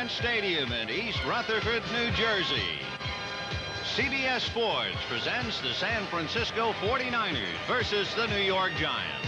Giant Stadium in East Rutherford, New Jersey. CBS Sports presents the San Francisco 49ers versus the New York Giants.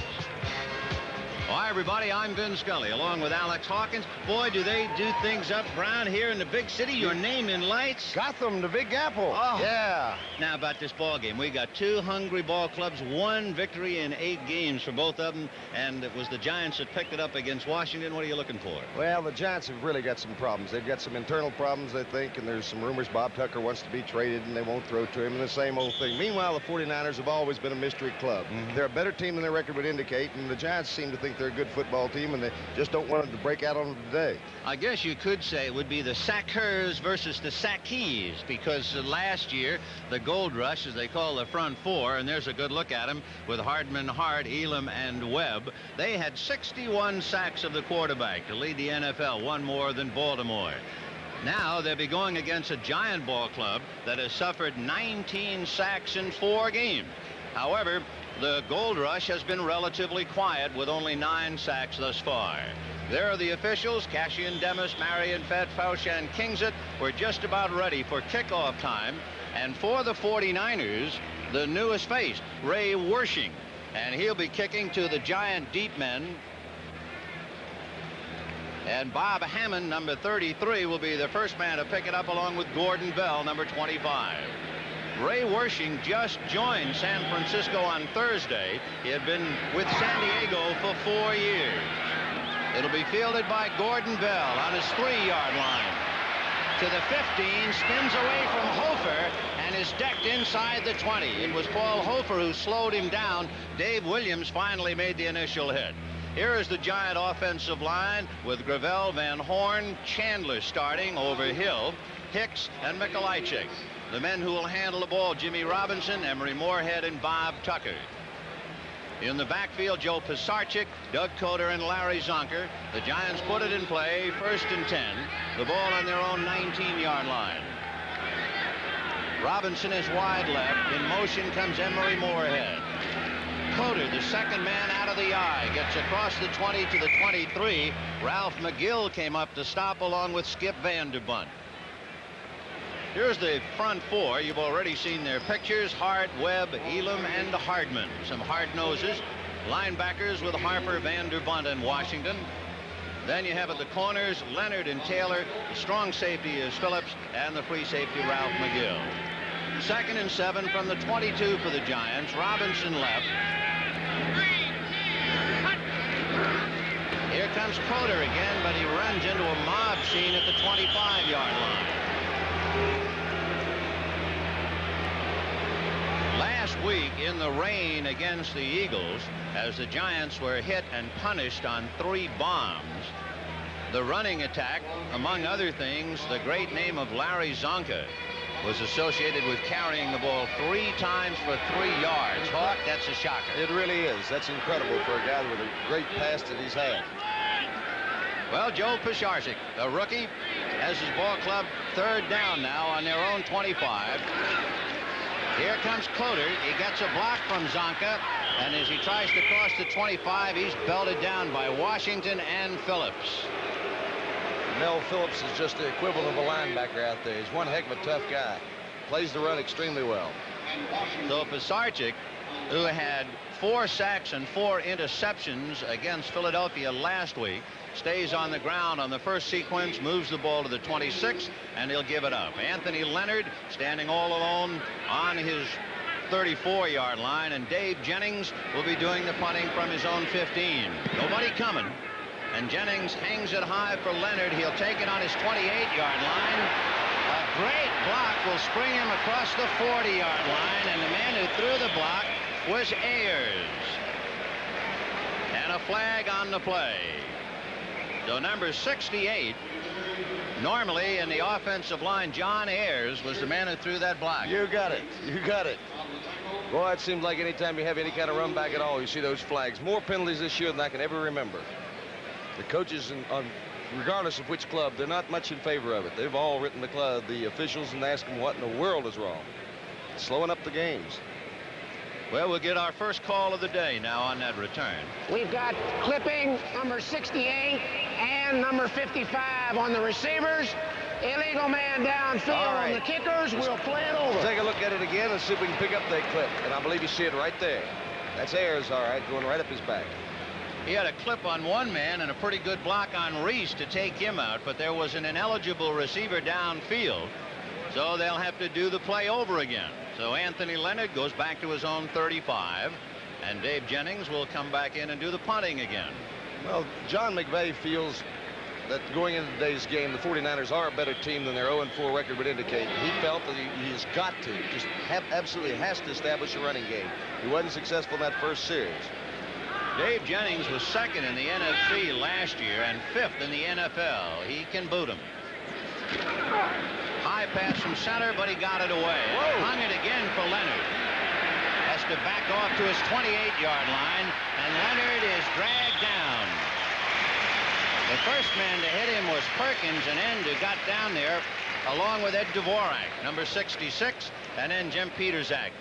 Hi, everybody. I'm Scully, along with Alex Hawkins. Boy, do they do things up around here in the big city. Your name in lights. Gotham, the Big Apple. Oh. Yeah. Now, about this ball game, we got two hungry ball clubs, one victory in 8 games for both of them, and it was the Giants that picked it up against Washington. What are you looking for? Well, the Giants have really got some problems. They've got some internal problems, I think, and there's some rumors Bob Tucker wants to be traded, and they won't throw to him, and the same old thing. Meanwhile, the 49ers have always been a mystery club. They're a better team than their record would indicate, and the Giants seem to think they're a good football team, and they just don't want them to break out on them today. I guess you could say it would be the Sackers versus the Sackees, because last year, the Gold Rush, as they call the front four, and there's a good look at them with Hardman, Hart, Elam, and Webb, they had 61 sacks of the quarterback to lead the NFL, one more than Baltimore. Now they'll be going against a Giant ball club that has suffered 19 sacks in 4 games. However, the Gold Rush has been relatively quiet with only 9 sacks thus far. There are the officials. Cassian Demis, Marion Fett, Faushan Kingsit were just about ready for kickoff time. And for the 49ers, the newest face, Ray Wersching. And he'll be kicking to the Giant deep men. And Bob Hammond, number 33, will be the first man to pick it up along with Gordon Bell, number 25. Ray Wersching just joined San Francisco on Thursday. He had been with San Diego for 4 years. It'll be fielded by Gordon Bell on his 3-yard line. To the 15, spins away from Hofer, and is decked inside the 20. It was Paul Hofer who slowed him down. Dave Williams finally made the initial hit. Here is the Giant offensive line with Gravel, Van Horn, Chandler starting over Hill, Hicks, and Mikolajczyk. The men who will handle the ball, Jimmy Robinson, Emery Moorhead, and Bob Tucker. In the backfield, Joe Pisarcik, Doug Coder, and Larry Zonker. The Giants put it in play, 1st and 10. The ball on their own 19-yard line. Robinson is wide left. In motion comes Emery Moorhead. Coder, the second man out of the eye, gets across the 20 to the 23. Ralph McGill came up to stop along with Skip Vanderbunt. Here's the front four. You've already seen their pictures. Hart, Webb, Elam, and Hardman. Some hard noses. Linebackers with Harper, Vanderbunt, and Washington. Then you have at the corners Leonard and Taylor. The strong safety is Phillips, and the free safety Ralph McGill. 2nd and 7 from the 22 for the Giants. Robinson left. Here comes Coder again, but he runs into a mob scene at the 25-yard line. Last week in the rain against the Eagles, as the Giants were hit and punished on 3 bombs, the running attack, among other things, the great name of Larry Zonka, was associated with carrying the ball 3 times for 3 yards. Hawk, that's a shocker. It really is. That's incredible for a guy with a great pass that he's had. Well, Joe Pisarcik, a rookie, has his ball club 3rd down now on their own 25. Here comes Coder. He gets a block from Zonka, and as he tries to cross the 25, he's belted down by Washington and Phillips. Mel Phillips is just the equivalent of a linebacker out there. He's one heck of a tough guy. Plays the run extremely well. So Pisarcik, who had 4 sacks and 4 interceptions against Philadelphia last week, stays on the ground on the first sequence, moves the ball to the 26, and he'll give it up. Anthony Leonard standing all alone on his 34-yard line, and Dave Jennings will be doing the punting from his own 15. Nobody coming, and Jennings hangs it high for Leonard. He'll take it on his 28-yard line. A great block will spring him across the 40-yard line, and the man who threw the block was Ayers. And a flag on the play. So number 68, normally in the offensive line, John Ayers was the man who threw that block. You got it. You got it. Boy, it seems like anytime you have any kind of run back at all, you see those flags. More penalties this year than I can ever remember. The coaches, regardless of which club, they're not much in favor of it. They've all written the officials and asked them what in the world is wrong. It's slowing up the games. Well, we'll get our first call of the day now on that return. We've got clipping number 68 and number 55 on the receivers. Illegal man downfield on the kickers. We'll play it over. Take a look at it again and see if we can pick up that clip. And I believe you see it right there. That's Ayers, all right, going right up his back. He had a clip on one man and a pretty good block on Reese to take him out, but there was an ineligible receiver downfield, so they'll have to do the play over again. So Anthony Leonard goes back to his own 35, and Dave Jennings will come back in and do the punting again. Well, John McVay feels that going into today's game, the 49ers are a better team than their 0-4 record would indicate. He felt that he's got to, absolutely has to establish a running game. He wasn't successful in that first series. Dave Jennings was second in the NFC last year and fifth in the NFL. He can boot him. High pass from center, but he got it away. Hung it again for Leonard. Has to back off to his 28-yard line, and Leonard is dragged down. The first man to hit him was Perkins, and Ender got down there along with Ed Dvorak, number 66, and then Jim Peterzak.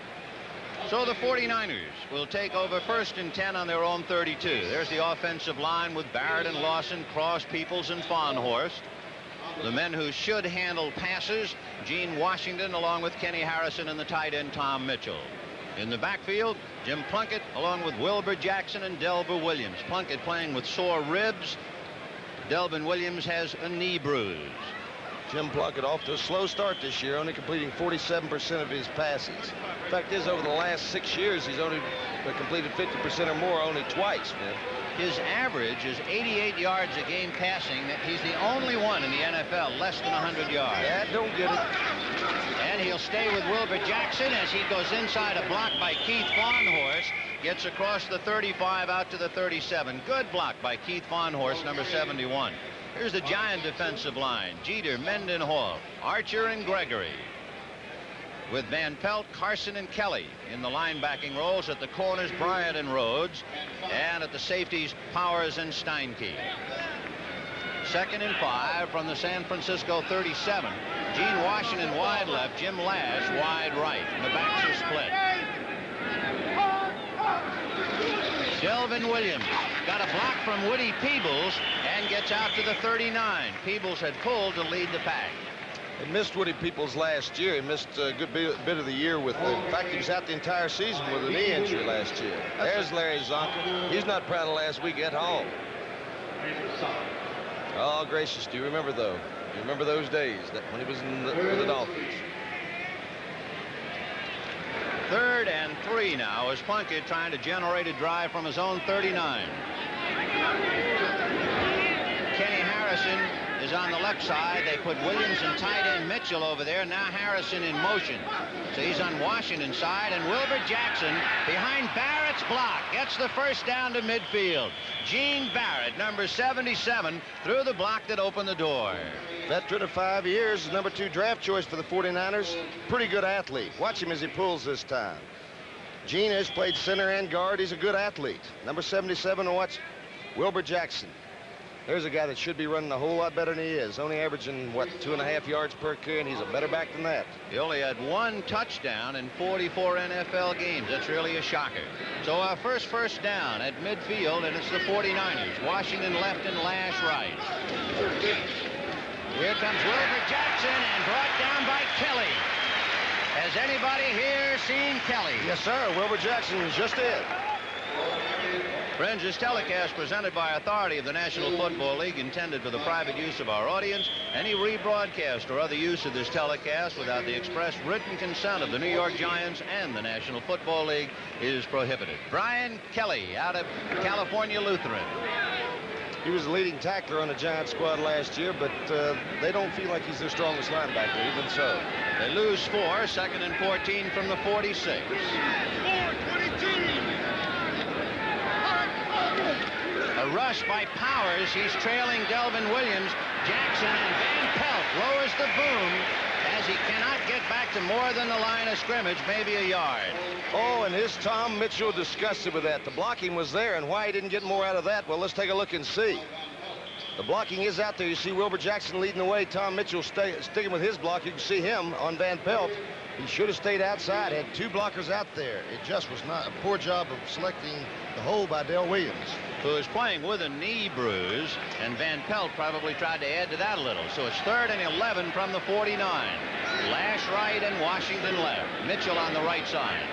So the 49ers will take over 1st and 10 on their own 32. There's the offensive line with Barrett and Lawson, Cross, Peoples, and Farnhorst. The men who should handle passes, Gene Washington along with Kenny Harrison and the tight end Tom Mitchell. In the backfield, Jim Plunkett along with Wilbur Jackson and Delbert Williams. Plunkett playing with sore ribs. Delvin Williams has a knee bruise. Jim Plunkett off to a slow start this year, only completing 47% of his passes. Fact is, over the last 6 years, he's only completed 50% or more only twice, man. His average is 88 yards a game passing. He's the only one in the NFL less than 100 yards. Yeah, don't get it. And he'll stay with Wilbur Jackson as he goes inside a block by Keith Farnhorst. Gets across the 35 out to the 37. Good block by Keith Farnhorst, number 71. Here's the Giant defensive line. Jeter, Mendenhall, Archer, and Gregory. With Van Pelt, Carson, and Kelly in the linebacking roles. At the corners, Bryant and Rhodes. And at the safeties, Powers and Steinke. 2nd and 5 from the San Francisco 37. Gene Washington wide left, Jim Lash wide right. And the backs are split. Delvin Williams got a block from Woody Peebles and gets out to the 39. Peebles had pulled to lead the pack. He missed Woody Peebles last year. He missed a good bit of the year with, in fact, he was out the entire season with a knee injury last year. There's Larry Zonka. He's not proud of last week at all. Oh, gracious, do you remember, though? You remember those days when he was with the Dolphins? 3rd and 3 now as Plunkett trying to generate a drive from his own 39. Kenny Harrison is on the left side. They put Williams and tight end Mitchell over there. Now Harrison in motion. So he's on Washington's side, and Wilbur Jackson behind Barrett's block gets the first down to midfield. Gene Barrett, number 77, through the block that opened the door. Veteran of 5 years, number 2 draft choice for the 49ers. Pretty good athlete. Watch him as he pulls this time. Gene has played center and guard. He's a good athlete. Number 77, watch Wilbur Jackson. There's a guy that should be running a whole lot better than he is. Only averaging, what, 2.5 yards per carry, and he's a better back than that. He only had 1 touchdown in 44 NFL games. That's really a shocker. So our first down at midfield, and it's the 49ers. Washington left and Lash right. Here comes Wilbur Jackson and brought down by Kelly. Has anybody here seen Kelly? Yes, sir. Wilbur Jackson is just it. Friends, this telecast presented by authority of the National Football League, intended for the private use of our audience. Any rebroadcast or other use of this telecast without the express written consent of the New York Giants and the National Football League is prohibited. Brian Kelly out of California Lutheran. He was the leading tackler on the Giants squad last year, but they don't feel like he's their strongest linebacker, even so. They lose 4, 2nd and 14 from the 46. A rush by Powers. He's trailing Delvin Williams. Jackson and Van Pelt lowers the boom as he cannot get back to more than the line of scrimmage, maybe a yard. Oh, and his Tom Mitchell disgusted with that. The blocking was there, and why he didn't get more out of that, well, let's take a look and see. The blocking is out there. You see Wilbur Jackson leading the way. Tom Mitchell sticking with his block. You can see him on Van Pelt. He should have stayed outside. Had 2 blockers out there. It just was not a poor job of selecting the hole by Dale Williams, who is playing with a knee bruise, and Van Pelt probably tried to add to that a little. So it's 3rd and 11 from the 49. Lash right and Washington left. Mitchell on the right side.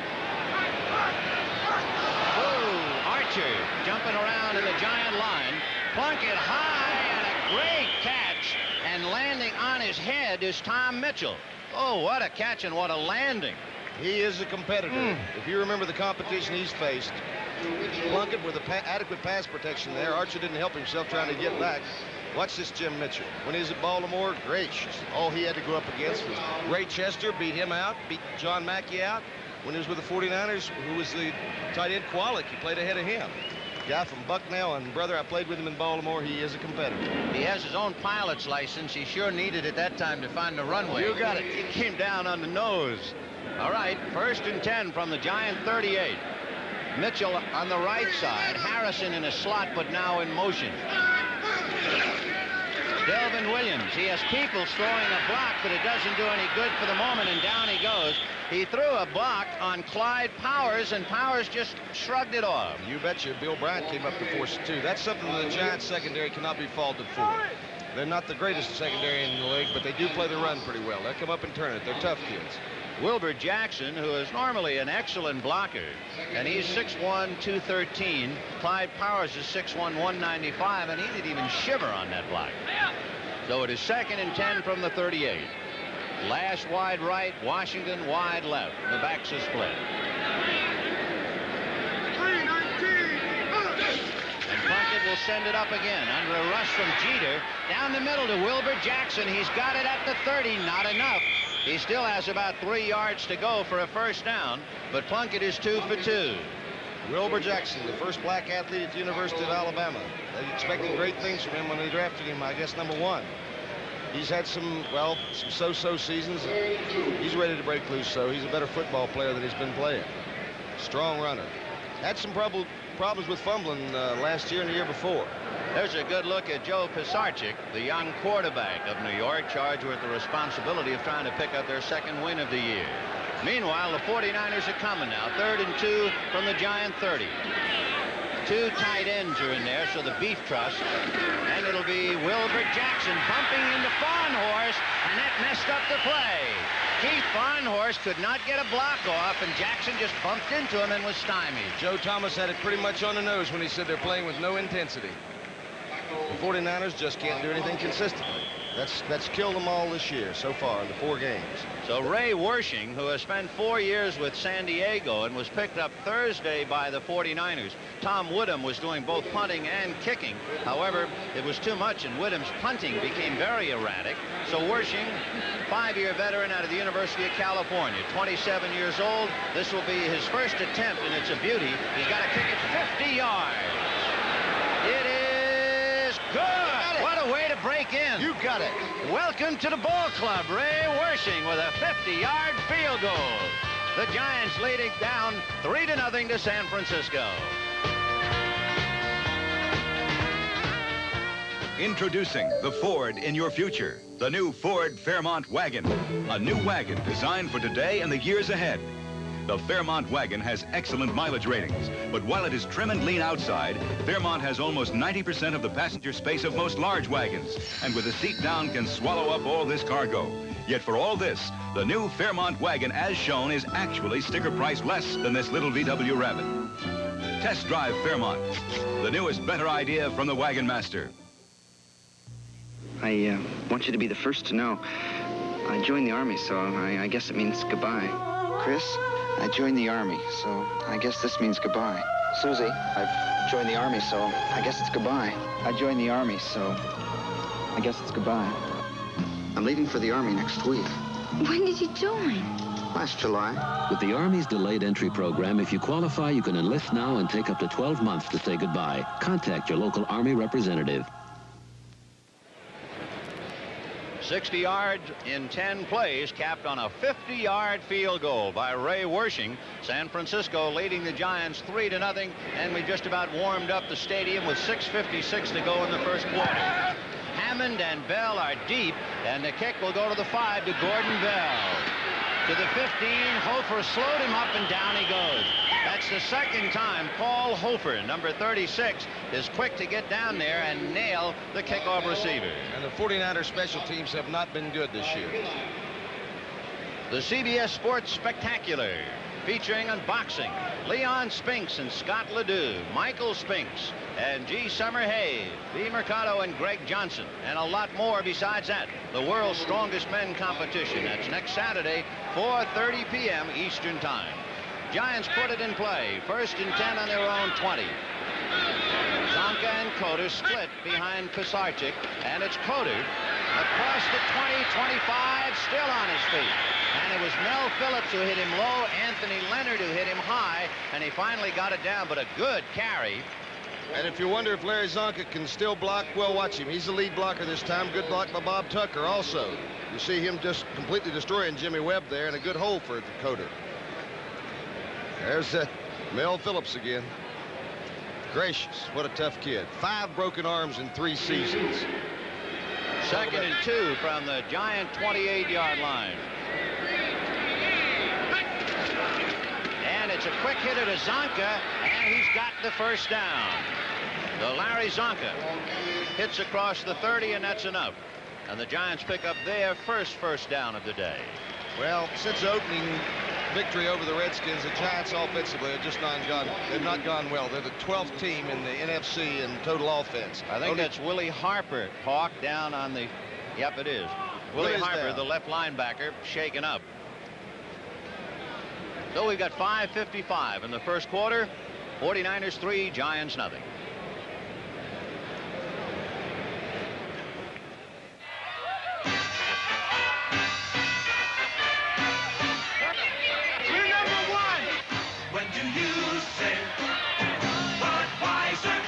Oh, Archer jumping around in the Giant line. Plunkett high, and a great catch, and landing on his head is Tom Mitchell. Oh, what a catch and what a landing. He is a competitor. If you remember the competition he's faced, Plunkett with adequate pass protection there. Archer didn't help himself trying to get back. Watch this Jim Mitchell. When he was at Baltimore, gracious. All he had to go up against was Ray Chester, beat him out, beat John Mackey out. When he was with the 49ers, who was the tight end Kwalik, he played ahead of him. Guy from Bucknell, and brother, I played with him in Baltimore. He is a competitor. He has his own pilot's license. He sure needed at that time to find the runway. You got it. He came down on the nose. All right, 1st and 10 from the Giant 38. Mitchell on the right side. Harrison in a slot, but now in motion. Delvin Williams. He has Peoples throwing a block, but it doesn't do any good for the moment, and down he goes. He threw a block on Clyde Powers, and Powers just shrugged it off. You betcha. Bill Bryant came up to force it, too. That's something that the Giants secondary cannot be faulted for. They're not the greatest secondary in the league, but they do play the run pretty well. They'll come up and turn it. They're tough kids. Wilbur Jackson, who is normally an excellent blocker, and he's 6'1", 213. Clyde Powers is 6'1", 195, and he didn't even shiver on that block. So it is 2nd and 10 from the 38. Lash wide right, Washington wide left. The backs are split. And Plunkett will send it up again under a rush from Jeter. Down the middle to Wilbur Jackson. He's got it at the 30. Not enough. He still has about 3 yards to go for a 1st down, but Plunkett is 2 for 2. Wilbur Jackson, the first black athlete at the University of Alabama. They expected great things from him when they drafted him, I guess, number 1. He's had some so-so seasons. He's ready to break loose, so he's a better football player than he's been playing. Strong runner. Had some problems with fumbling last year and the year before. There's a good look at Joe Pisarcik, the young quarterback of New York, charged with the responsibility of trying to pick up their 2nd win of the year. Meanwhile, the 49ers are coming now. 3rd and 2 from the Giant 30. 2 tight ends are in there, so the Beef Trust. And it'll be Wilbur Jackson bumping into Farnhorst, and that messed up the play. Keith Farnhorst could not get a block off, and Jackson just bumped into him and was stymied. Joe Thomas had it pretty much on the nose when he said they're playing with no intensity. The 49ers just can't do anything consistently. That's killed them all this year so far in the 4 games. So Ray Wersching, who has spent 4 years with San Diego and was picked up Thursday by the 49ers. Tom Woodham was doing both punting and kicking. However, it was too much, and Woodham's punting became very erratic. So Wersching, 5-year veteran out of the University of California, 27 years old. This will be his 1st attempt, and it's a beauty. He's got to kick it 50 yards. It is good. What a way to break in. You got it. Welcome to the ball club, Ray Wersching with a 50-yard field goal. The Giants leading down 3-0 to San Francisco. Introducing the Ford in your future. The new Ford Fairmont wagon. A new wagon designed for today and the years ahead. The Fairmont wagon has excellent mileage ratings, but while it is trim and lean outside, Fairmont has almost 90% of the passenger space of most large wagons, and with the seat down can swallow up all this cargo. Yet for all this, the new Fairmont wagon as shown is actually sticker price less than this little VW Rabbit. Test drive Fairmont, the newest better idea from the Wagon Master. I want you to be the first to know. I joined the Army, so I guess it means goodbye. Chris, I joined the Army, so I guess this means goodbye. Susie, I've joined the Army, so I guess it's goodbye. I joined the Army, so I guess it's goodbye. I'm leaving for the Army next week. When did you join? Last July. With the Army's delayed entry program, if you qualify, you can enlist now and take up to 12 months to say goodbye. Contact your local Army representative. 60 yards in 10 plays, capped on a 50-yard field goal by Ray Wershing. San Francisco leading the Giants 3-0, and we just about warmed up the stadium with 6:56 to go in the first quarter. Hammond and Bell are deep, and the kick will go to the 5 to Gordon Bell. To the 15, Hofer slowed him up, and down he goes. That's the second time Paul Hofer, number 36, is quick to get down there and nail the kickoff receiver. And the 49ers special teams have not been good this year. The CBS Sports Spectacular, featuring unboxing, Leon Spinks and Scott Ledoux, Michael Spinks, and G. Summerhay, B. Mercado, and Greg Johnson, and a lot more besides that. The world's strongest men competition. That's next Saturday, 4:30 p.m. Eastern Time. Giants put it in play. 1st and 10 on their own 20. Zonka and Coder split behind Pisarcik, and it's Coder across the 20, 25, still on his feet. And it was Mel Phillips who hit him low, Anthony Leonard who hit him high, and he finally got it down, but a good carry. And if you wonder if Larry Zonka can still block, well, watch him. He's the lead blocker this time. Good block by Bob Tucker also. You see him just completely destroying Jimmy Webb there, and a good hole for Coder. There's Mel Phillips again. Gracious, what a tough kid. 5 broken arms in 3 seasons. 2nd and 2 from the Giant 28-yard line. And it's a quick hitter to Zonka, and he's got the first down. The Larry Zonka hits across the 30, and that's enough. And the Giants pick up their first down of the day. Well, since the opening victory over the Redskins, the Giants offensively have just not gone well. They're the 12th team in the NFC in total offense. I think that's Willie Harper, Hawk, down on the... Yep, it is. Willie Harper, the left linebacker, shaken up. So we've got 5:55 in the first quarter. 49ers 3, Giants nothing. We're number 1. When do you say Budweiser?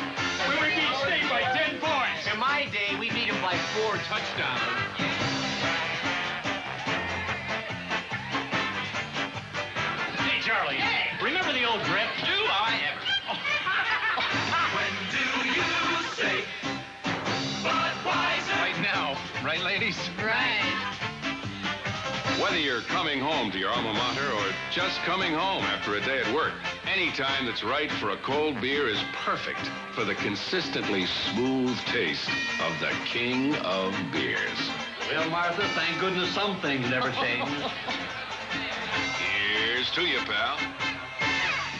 We would beat State by 10 points. In my day, we beat him by 4 touchdowns. Hey, Charlie. Hey. Remember the old grip? Do I ever? When do you say Budweiser? Right now. Right, ladies? Right. Whether you're coming home to your alma mater or just coming home after a day at work, any time that's right for a cold beer is perfect for the consistently smooth taste of the king of beers. Well, Martha, thank goodness some things never change. Here's to you, pal.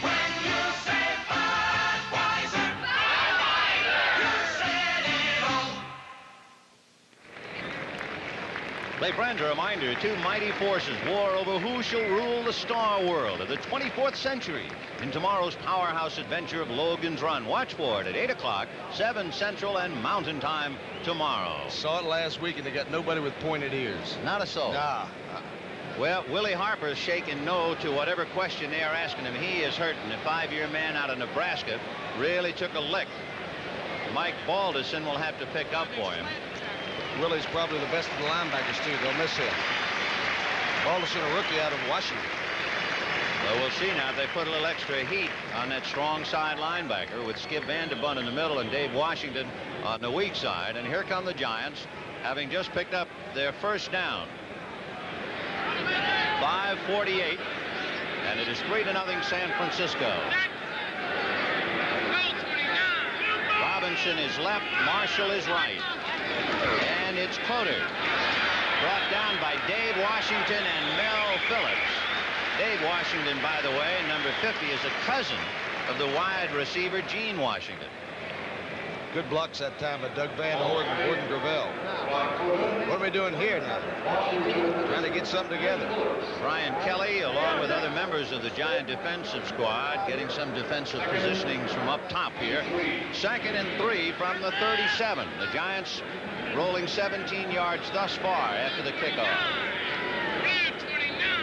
When you say Budweiser, you said it all. My friends, a reminder, 2 mighty forces war over who shall rule the star world of the 24th century in tomorrow's powerhouse adventure of Logan's Run. Watch for it at 8 o'clock, 7 Central and Mountain Time tomorrow. Saw it last week, and they got nobody with pointed ears. Not a soul. Nah. Well, Willie Harper's shaking no to whatever question they are asking him. He is hurting. The 5-year man out of Nebraska really took a lick. Mike Balderson will have to pick up for him. Willie's probably the best of the linebackers, too. They'll miss him. Balderson, a rookie out of Washington. Well, we'll see now if they put a little extra heat on that strong side linebacker with Skip Vanderbunt in the middle and Dave Washington on the weak side. And here come the Giants, having just picked up their first down. 5:48, and it is 3-0 San Francisco. Robinson is left, Marshall is right. And it's Coder, brought down by Dave Washington and Mel Phillips. Dave Washington, by the way, number 50, is a cousin of the wide receiver Gene Washington. Good blocks that time by Doug Van Horn and Gordon Gravel. What are we doing here now? Trying to get something together. Brian Kelly, along with other members of the Giant defensive squad, getting some defensive positionings from up top here. 2nd and 3 from the 37. The Giants rolling 17 yards thus far after the kickoff.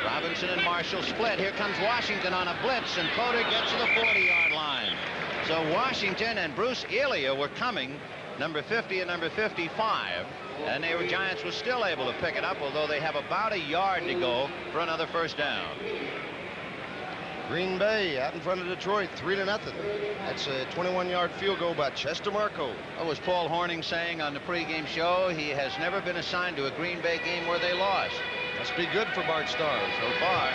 Robinson and Marshall split. Here comes Washington on a blitz, and Coder gets to the 40-yard line. So Washington and Bruce Elia were coming number 50 and number 55. And the Giants were still able to pick it up, although they have about a yard to go for another first down. Green Bay out in front of Detroit, 3-0. That's a 21-yard field goal by Chester Marco. What was Paul Hornung saying on the pregame show? He has never been assigned to a Green Bay game where they lost. Must be good for Bart Starr so far.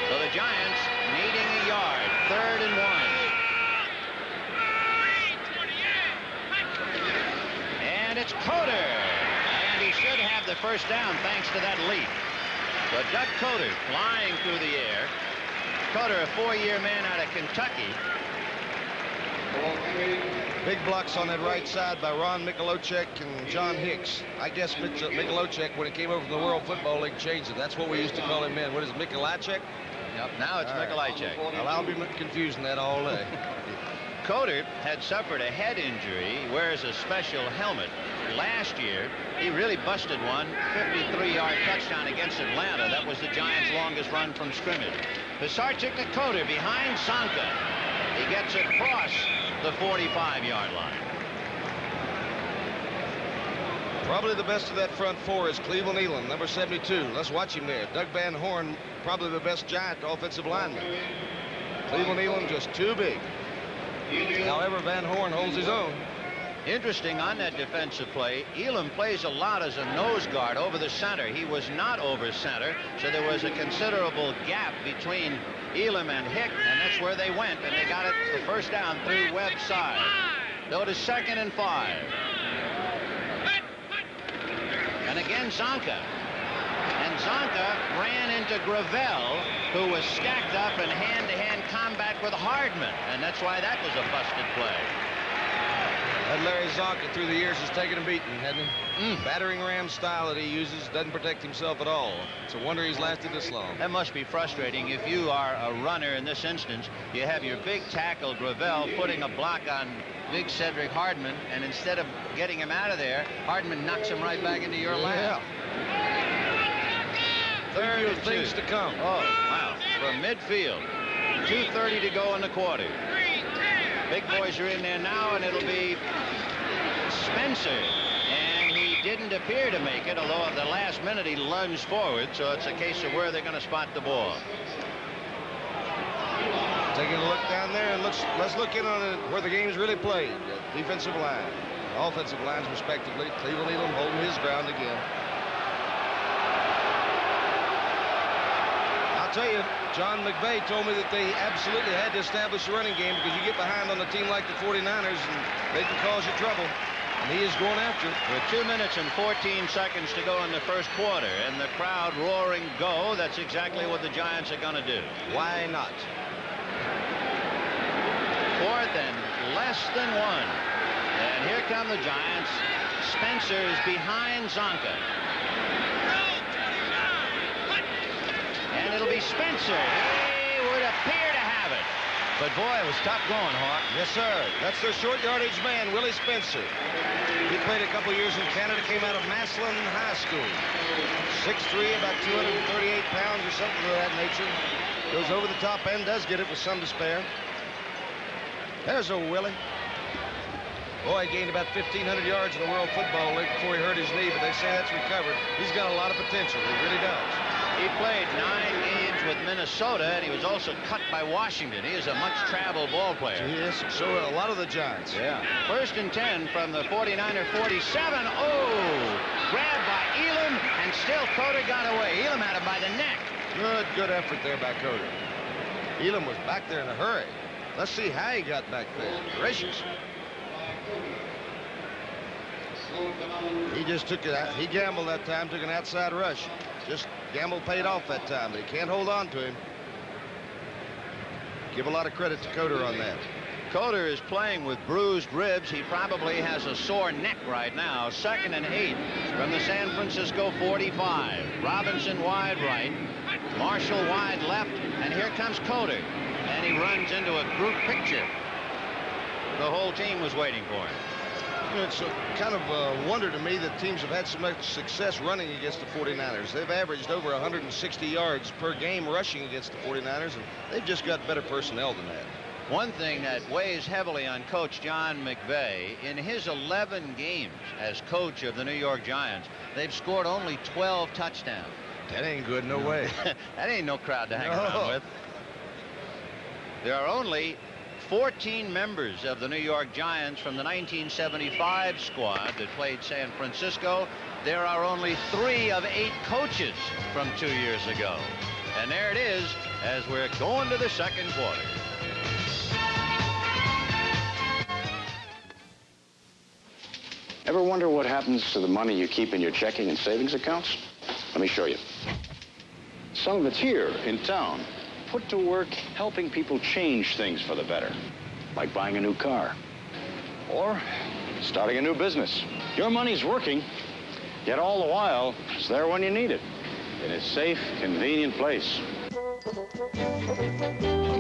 So the Giants needing a yard, 3rd and 1. And it's Coder. And he should have the first down thanks to that leap. But Doug Coder flying through the air. Coder, a 4-year man out of Kentucky. Big blocks on that right side by Ron Michalocek and John Hicks. I guess Michalocek, when he came over from the World Football League, changed it. That's what we used to call him then. What is it, Michalacek? Yep, now it's Michalacek. Well, I'll be confusing that all day. Coder had suffered a head injury. He wears a special helmet. Last year, he really busted one 53-yard touchdown against Atlanta. That was the Giants' longest run from scrimmage. Pisarcik to Coder behind Sanka. He gets across the 45-yard line. Probably the best of that front four is Cleveland Elam, number 72. Let's watch him there. Doug Van Horn, probably the best Giant offensive lineman. Cleveland Elam just too big. However, Van Horn holds his own. Interesting on that defensive play, Elam plays a lot as a nose guard over the center. He was not over center, so there was a considerable gap between Elam and Hick, and that's where they went, and they got it the first down through Webb's side. Go to 2nd and 5. And again, Zonka. And Zonka ran into Gravel, who was stacked up in hand-to-hand combat with Hardman, and that's why that was a busted play. That Larry Zonka through the years has taken a beating, hasn't he? Battering ram style that he uses, doesn't protect himself at all. It's a wonder he's lasted this long. That must be frustrating if you are a runner in this instance. You have your big tackle, Gravel, putting a block on big Cedric Hardman, and instead of getting him out of there, Hardman knocks him right back into your lap. Third and things to come. Oh, wow. From midfield. 2:30 to go in the quarter. Big boys are in there now, and it'll be Spencer. And he didn't appear to make it, although at the last minute he lunged forward, so it's a case of where they're going to spot the ball. Taking a look down there, and let's look in on it where the game's really played. Defensive line, offensive lines respectively. Cleveland Elam holding his ground again. I'll tell you, John McVay told me that they absolutely had to establish a running game because you get behind on a team like the 49ers and they can cause you trouble. And he is going after it. With 2 minutes and 14 seconds to go in the first quarter, and the crowd roaring go, that's exactly what the Giants are going to do. Why not? 4th and less than 1. And here come the Giants. Spencer is behind Zonka. And it'll be Spencer. He would appear to have it. But boy, it was tough going, Hawk. Yes, sir. That's their short yardage man, Willie Spencer. He played a couple years in Canada, came out of Massillon High School. 6'3", about 238 pounds or something of that nature. Goes over the top end, does get it with some to spare. There's old Willie. Boy, he gained about 1,500 yards in the World Football League before he hurt his knee, but they say that's recovered. He's got a lot of potential. He really does. He played 9 games with Minnesota, and he was also cut by Washington. He is a much-traveled ball player. Yes, so a lot of the Giants. Yeah. 1st and 10 from the 49er 47. Oh, grabbed by Elam, and still Coder got away. Elam had him by the neck. Good effort there by Coder. Elam was back there in a hurry. Let's see how he got back there. Gracious. He just took it out. He gambled that time, took an outside rush. Just gamble paid off that time, but he can't hold on to him. Give a lot of credit to Coder on that. Coder is playing with bruised ribs. He probably has a sore neck right now. 2nd and 8 from the San Francisco 45. Robinson wide right. Marshall wide left. And here comes Coder. And he runs into a group picture. The whole team was waiting for him. It's a kind of a wonder to me that teams have had so much success running against the 49ers. They've averaged over 160 yards per game rushing against the 49ers, and they've just got better personnel than that. One thing that weighs heavily on Coach John McVay, in his 11 games as coach of the New York Giants, they've scored only 12 touchdowns. That ain't good, no way. That ain't no crowd to hang around with. There are only 14 members of the New York Giants from the 1975 squad that played San Francisco. There are only 3 of 8 coaches from 2 years ago. And there it is as we're going to the second quarter. Ever wonder what happens to the money you keep in your checking and savings accounts? Let me show you. Some of it's here in town, put to work helping people change things for the better, like buying a new car or starting a new business. Your money's working, yet all the while, it's there when you need it, in a safe, convenient place.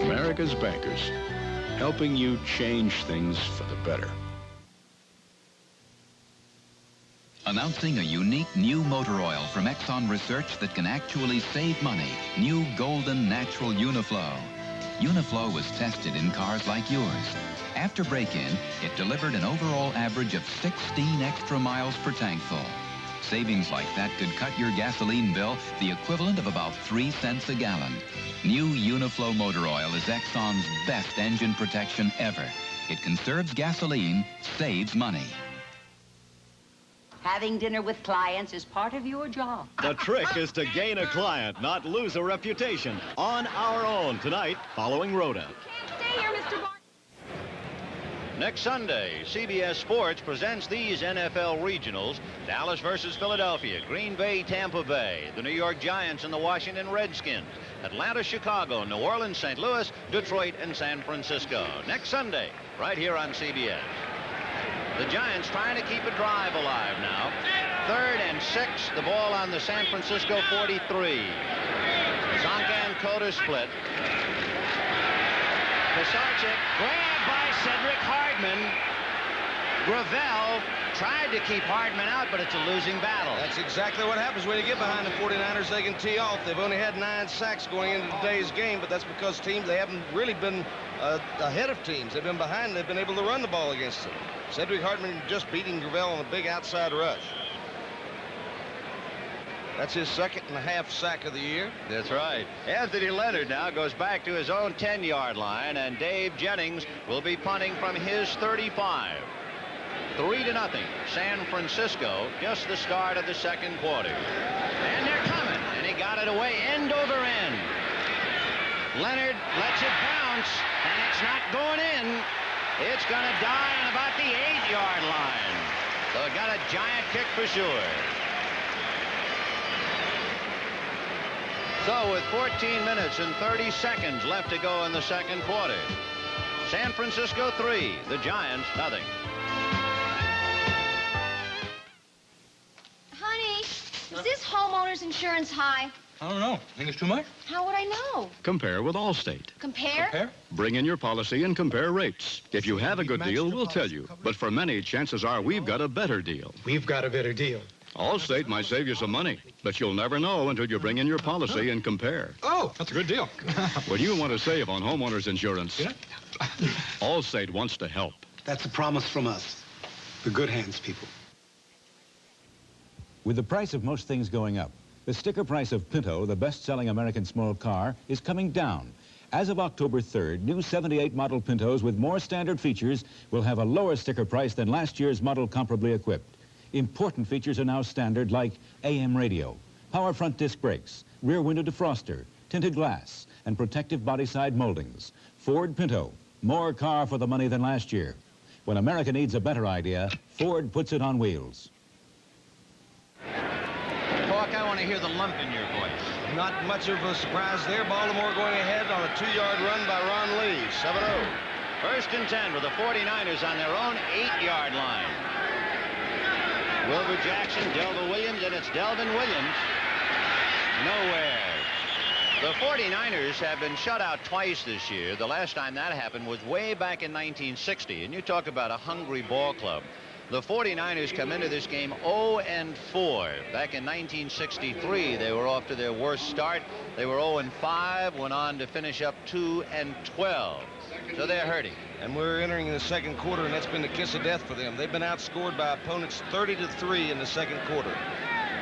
America's bankers, helping you change things for the better. Announcing a unique new motor oil from Exxon Research that can actually save money. New Golden Natural Uniflow. Uniflow was tested in cars like yours. After break-in, it delivered an overall average of 16 extra miles per tank full. Savings like that could cut your gasoline bill the equivalent of about 3 cents a gallon. New Uniflow motor oil is Exxon's best engine protection ever. It conserves gasoline, saves money. Having dinner with clients is part of your job. The trick is to gain a client, not lose a reputation. On Our Own tonight, following Rhoda. Stay here, Mr. Barnes. Next Sunday, CBS Sports presents these NFL regionals: Dallas versus Philadelphia, Green Bay, Tampa Bay, the New York Giants and the Washington Redskins, Atlanta, Chicago, New Orleans, St. Louis, Detroit, and San Francisco. Next Sunday, right here on CBS. The Giants trying to keep a drive alive now. 3rd and 6, the ball on the San Francisco 43. Zonka and Cota split. Pisarcik grabbed by Cedric Hardman. Gravel tried to keep Hardman out, but it's a losing battle. That's exactly what happens when you get behind the 49ers. They can tee off. They've only had 9 sacks going into today's game, but that's because teams, they haven't really been ahead of teams. They've been behind. They've been able to run the ball against them. Cedric Hardman just beating Gravel on a big outside rush. That's his 2nd.5 sack of the year. That's right. Anthony Leonard now goes back to his own 10-yard line, and Dave Jennings will be punting from his 35. 3-0. San Francisco, just the start of the second quarter. And they're coming, and he got it away end over end. Leonard lets it bounce, and it's not going in. It's going to die on about the 8-yard line. So it got a giant kick for sure. So with 14 minutes and 30 seconds left to go in the second quarter, San Francisco 3, the Giants nothing. Honey, is this homeowner's insurance high? I don't know. Think it's too much? How would I know? Compare with Allstate. Compare? Bring in your policy and compare rates. If you have a good deal, we'll tell you. But for many, chances are we've got a better deal. We've got a better deal. Allstate might save you some money, but you'll never know until you bring in your policy and compare. Oh, that's a good deal. When you want to save on homeowners insurance, Allstate wants to help. That's a promise from us, the good hands people. With the price of most things going up, the sticker price of Pinto, the best-selling American small car, is coming down. As of October 3rd, new 78 model Pintos with more standard features will have a lower sticker price than last year's model comparably equipped. Important features are now standard, like AM radio, power front disc brakes, rear window defroster, tinted glass, and protective body side moldings. Ford Pinto, more car for the money than last year. When America needs a better idea, Ford puts it on wheels. Hawk, I want to hear the lump in your voice. Not much of a surprise there. Baltimore going ahead on a 2-yard run by Ron Lee. 7-0. 1st and 10 with the 49ers on their own 8-yard line. Wilbur Jackson, Delva Williams, and it's Delvin Williams. Nowhere. The 49ers have been shut out twice this year. The last time that happened was way back in 1960. And you talk about a hungry ball club. The 49ers come into this game 0-4. Back in 1963, they were off to their worst start. They were 0-5, went on to finish up 2-12. So they're hurting. And we're entering the second quarter, and that's been the kiss of death for them. They've been outscored by opponents 30-3 in the second quarter.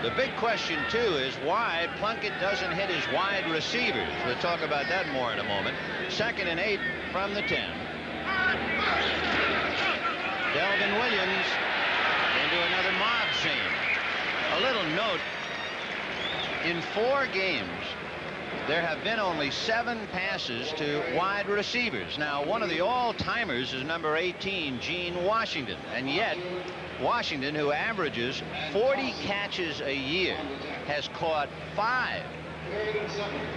The big question, too, is why Plunkett doesn't hit his wide receivers. We'll talk about that more in a moment. 2nd and 8 from the 10. Delvin Williams into another mob scene. A little note, in 4 games, there have been only 7 passes to wide receivers. Now, one of the all-timers is number 18, Gene Washington. And yet, Washington, who averages 40 catches a year, has caught 5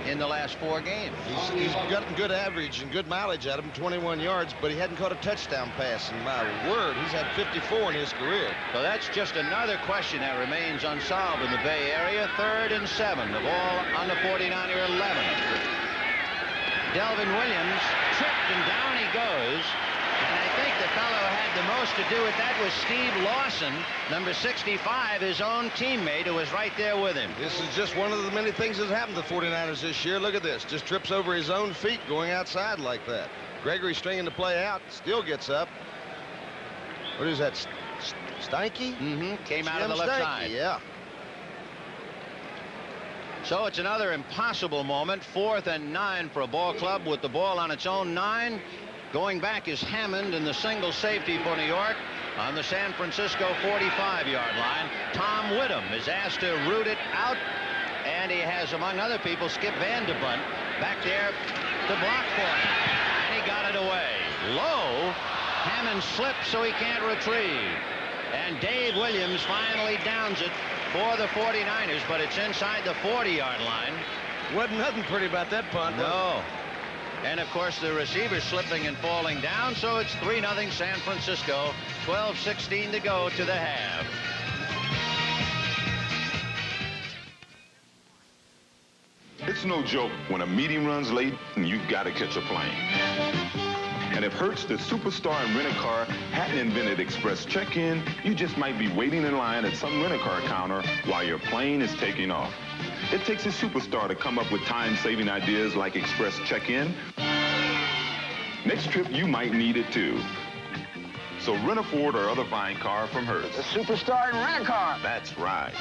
in the last 4 games. He's gotten good average and good mileage out of him, 21 yards, but he hadn't caught a touchdown pass. And my word, he's had 54 in his career. So that's just another question that remains unsolved in the Bay Area. 3rd and 7. The ball on the 49er 11. Delvin Williams tripped, and down he goes. And I think the fellow who had the most to do with that was Steve Lawson, number 65, his own teammate, who was right there with him. This is just one of the many things that's happened to the 49ers this year. Look at this. Just trips over his own feet going outside like that. Gregory stringing the play out, still gets up. What is that, Steinke? Mm-hmm. Came out of the left side. Yeah. So it's another impossible moment. 4th and 9 for a ball club with the ball on its own 9. Going back is Hammond in the single safety for New York on the San Francisco 45-yard line. Tom Whittam is asked to root it out, and he has, among other people, Skip Vanderbunt back there to block for him. And he got it away. Low. Hammond slips so he can't retrieve. And Dave Williams finally downs it for the 49ers, but it's inside the 40-yard line. Wasn't nothing pretty about that punt. No. And, of course, the receiver slipping and falling down, so it's 3-0 San Francisco. 12:16 to go to the half. It's no joke when a meeting runs late and you've got to catch a plane. And if Hertz, the superstar in rent-a-car, hadn't invented express check-in, you just might be waiting in line at some rent-a-car counter while your plane is taking off. It takes a superstar to come up with time-saving ideas like express check-in. Next trip, you might need it too. So rent a Ford or other buying car from Hertz. The superstar in rent-a-car. That's right.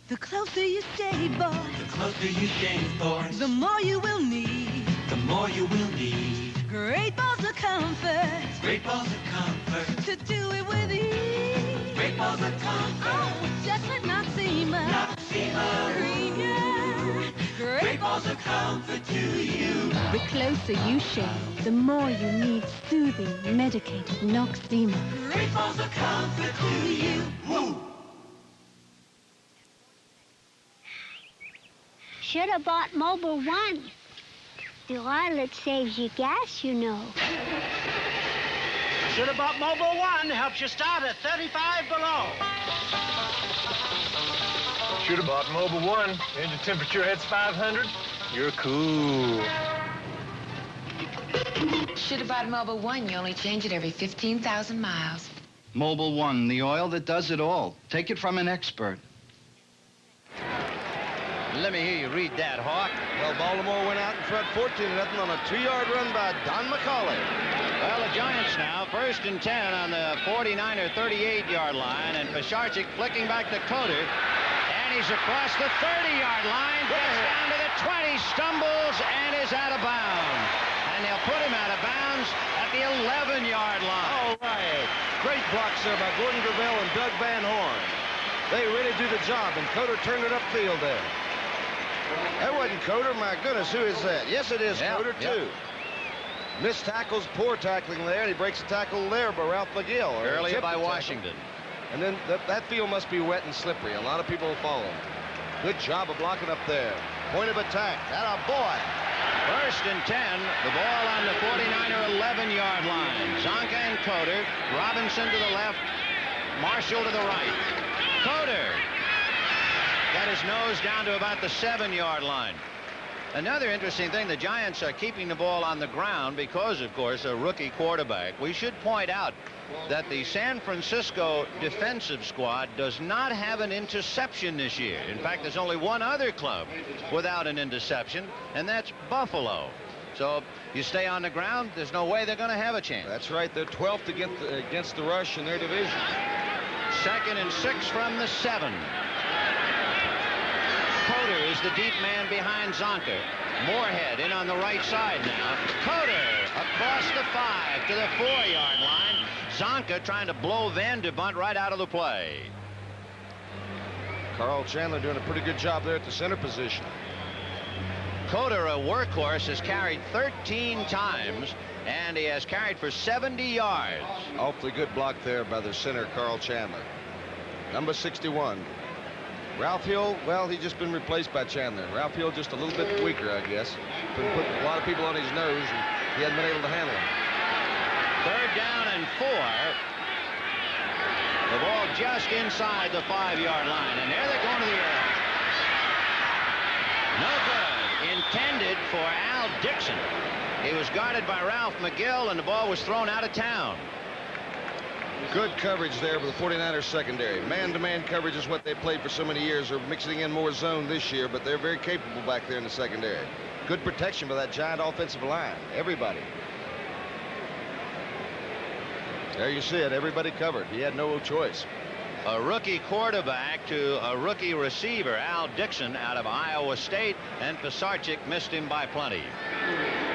The closer you stay, boy. The closer you stay, boys. The more you will need. The more you will need. Great balls of comfort. Great balls of comfort. To do it with ease. Great balls of comfort. Oh, just like Noxema. Noxema. Premier. Great balls of comfort to you. The closer you shave, the more you need soothing, medicated Noxema. Great balls of comfort to you. Woo! Should have bought Mobile One. The oil saves you gas, you know. Should have bought Mobile One. Helps you start at 35 below. Should have bought Mobile One. Engine temperature hits 500. You're cool. Should have bought Mobile One. You only change it every 15,000 miles. Mobile One, the oil that does it all. Take it from an expert. Let me hear you read that, Hawk. Well, Baltimore went out in front 14-0 on a 2-yard run by Don McCauley. Well, the Giants now, 1st and 10 on the 49er 38-yard line, and Pisharczyk flicking back to Coder, and he's across the 30-yard line, gets down to the 20, stumbles, and is out of bounds. And they'll put him out of bounds at the 11-yard line. All right. Great blocks there by Gordon Gravel and Doug Van Horn. They really do the job, and Coder turned it upfield there. That wasn't Coder. My goodness, who is that? Yes, it is Coder, too. Missed tackles, poor tackling there, and he breaks a tackle there by Ralph McGill. Earlier by Washington. And then that field must be wet and slippery. A lot of people will follow him. Good job of blocking up there. Point of attack. That a boy. 1st and 10. The ball on the 49er 11-yard line. Zonka and Coder. Robinson to the left. Marshall to the right. Coder got his nose down to about the 7-yard line. Another interesting thing, the Giants are keeping the ball on the ground because, of course, a rookie quarterback. We should point out that the San Francisco defensive squad does not have an interception this year. In fact, there's only one other club without an interception, and that's Buffalo. So you stay on the ground, there's no way they're going to have a chance. That's right. They're 12th against the rush in their division. 2nd and 6 from the 7. Coder is the deep man behind Zonka. Moorhead in on the right side now. Coder across the 5 to the 4-yard line. Zonka trying to blow Vanderbunt right out of the play. Carl Chandler doing a pretty good job there at the center position. Coder, a workhorse, has carried 13 times, and he has carried for 70 yards. Awfully good block there by the center, Carl Chandler. Number 61. Ralph Hill, well, he's just been replaced by Chandler. Ralph Hill just a little bit weaker, I guess. Put a lot of people on his nose, and he hasn't been able to handle him. 3rd down and 4. The ball just inside the 5-yard line, and there they're going to the air. No good. Intended for Al Dixon. He was guarded by Ralph McGill, and the ball was thrown out of town. Good coverage there with the 49ers secondary. Man-to-man coverage is what they played for so many years. They're mixing in more zone this year, but they're very capable back there in the secondary. Good protection by that giant offensive line. Everybody. There you see it. Everybody covered. He had no choice. A rookie quarterback to a rookie receiver, Al Dixon, out of Iowa State, and Pisarcik missed him by plenty.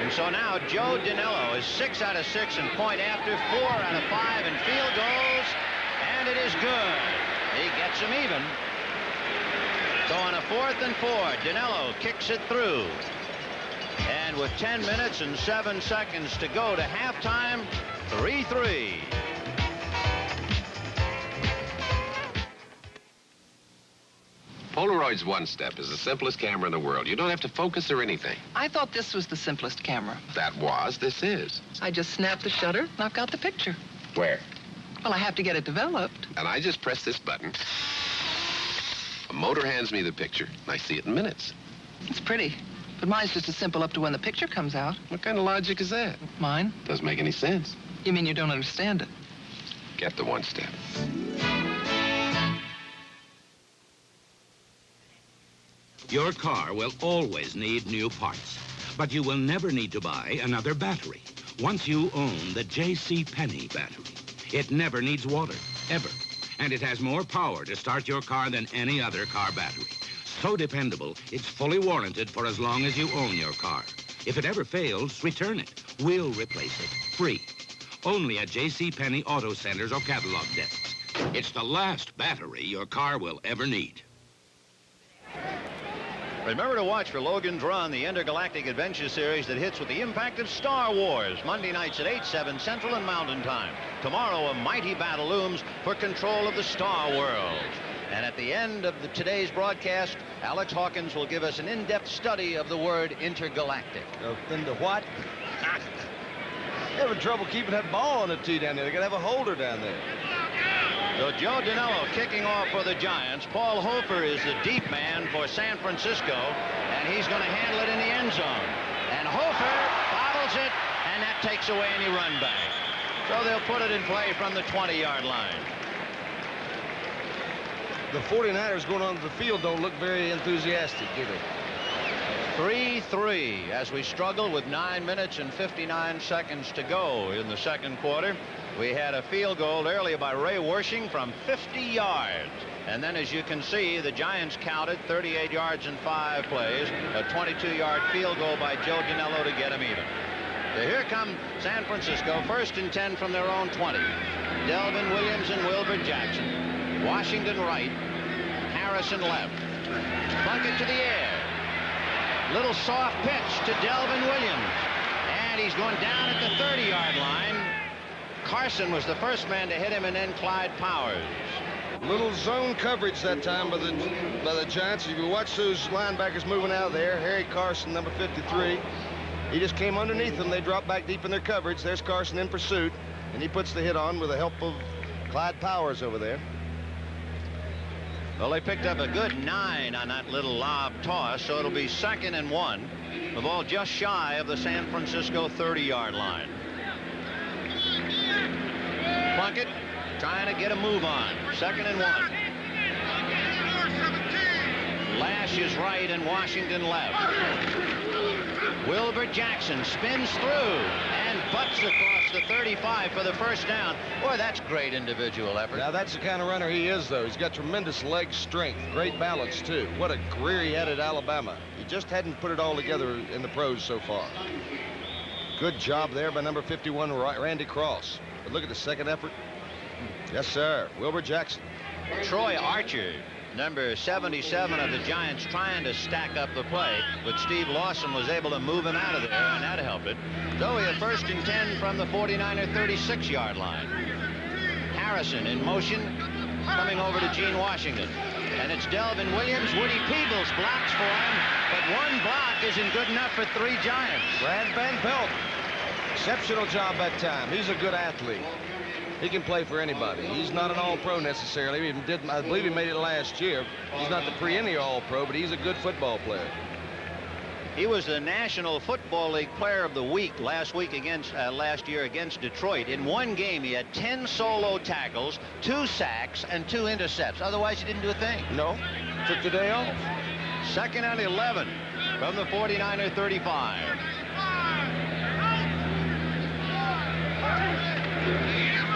And so now Joe Dinello is 6 out of 6 and point after, 4 out of 5 in field goals, and it is good. He gets him even. So on a 4th and 4, Dinello kicks it through. And with 10 minutes and 7 seconds to go to halftime, 3-3. Polaroid's One Step is the simplest camera in the world. You don't have to focus or anything. I thought this was the simplest camera. This is. I just snap the shutter, and I've got the picture. Where? Well, I have to get it developed. And I just press this button. A motor hands me the picture, and I see it in minutes. It's pretty, but mine's just as simple up to when the picture comes out. What kind of logic is that? Mine? Doesn't make any sense. You mean you don't understand it? Get the One Step. Your car will always need new parts, but you will never need to buy another battery. Once you own the J.C. Penney battery, it never needs water, ever. And it has more power to start your car than any other car battery. So dependable, it's fully warranted for as long as you own your car. If it ever fails, return it. We'll replace it, free. Only at J.C. Penney auto centers or catalog desks. It's the last battery your car will ever need. Remember to watch for Logan's Run, the intergalactic adventure series that hits with the impact of Star Wars, Monday nights at 8, 7 Central and Mountain Time. Tomorrow, a mighty battle looms for control of the Star World. And at the end of today's broadcast, Alex Hawkins will give us an in-depth study of the word intergalactic. Into what? Having trouble keeping that ball on the tee down there. They're going to have a holder down there. So Joe Dinello kicking off for the Giants. Paul Hofer is the deep man for San Francisco, and he's going to handle it in the end zone. And Hofer bobbles it, and that takes away any run back. So they'll put it in play from the 20-yard line. The 49ers going onto the field don't look very enthusiastic, do they? 3-3 as we struggle with 9 minutes and 59 seconds to go in the second quarter. We had a field goal earlier by Ray Wershing from 50 yards. And then, as you can see, the Giants counted 38 yards in 5 plays, a 22-yard field goal by Joe Dinello to get him even. So here come San Francisco, 1st and 10 from their own 20. Delvin Williams and Wilbur Jackson. Washington right, Harrison left. Plunk it to the air. Little soft pitch to Delvin Williams. And he's going down at the 30-yard line. Carson was the first man to hit him, and then Clyde Powers. Little zone coverage that time by the Giants. If you watch those linebackers moving out of there, Harry Carson, number 53, he just came underneath them. They dropped back deep in their coverage. There's Carson in pursuit, and he puts the hit on with the help of Clyde Powers over there. Well, they picked up a good 9 on that little lob toss, so it'll be 2nd and 1. The ball just shy of the San Francisco 30-yard line. Plunkett trying to get a move on. 2nd and 1. Lash is right and Washington left. Wilbur Jackson spins through and butts across the 35 for the first down. Boy, that's great individual effort. Now, that's the kind of runner he is, though. He's got tremendous leg strength, great balance, too. What a career he had at Alabama. He just hadn't put it all together in the pros so far. Good job there by number 51, Randy Cross. But look at the second effort. Yes, sir. Wilbur Jackson. Troy Archer, number 77 of the Giants, trying to stack up the play, but Steve Lawson was able to move him out of there, and that helped it. So we have 1st and 10 from the 49er 36-yard line. Harrison in motion, coming over to Gene Washington. And it's Delvin Williams. Woody Peebles blocks for him, but one block isn't good enough for 3 Giants. Brad Van Pelt. Exceptional job that time. He's a good athlete. He can play for anybody. He's not an all-pro necessarily. He did, I believe he made it last year. He's not the perennial all-pro, but he's a good football player. He was the National Football League Player of the Week last year against Detroit. In one game, he had 10 solo tackles, 2 sacks, and 2 intercepts. Otherwise, he didn't do a thing. No, took the day off. 2nd and 11 from the 49er 35.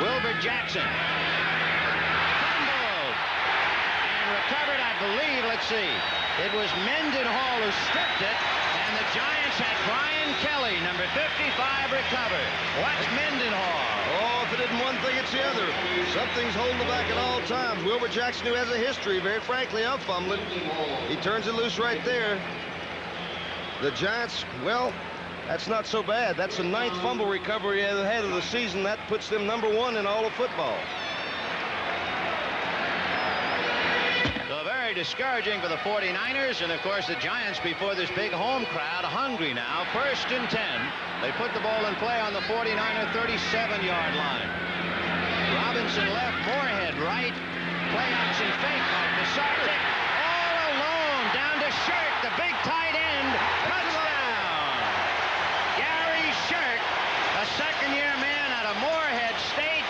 Wilbur Jackson. Fumbled. And recovered, I believe, let's see. It was Mendenhall who stripped it, and the Giants had Brian Kelly, number 55, recover. Watch Mendenhall. Oh, if it isn't one thing, it's the other. Something's holding the back at all times. Wilbur Jackson, who has a history, very frankly, of fumbling. He turns it loose right there. The Giants, well, that's not so bad. That's the 9th fumble recovery ahead of the season. That puts them number 1 in all of football. So very discouraging for the 49ers, and of course the Giants, before this big home crowd, hungry now. 1st and 10. They put the ball in play on the 49er 37-yard line. Robinson left, Moorhead right. Play action fake by Pisarcik. All alone down to Shirk, the big tight end. Touchdown! Gary Shirk, a second-year man out of Moorhead State,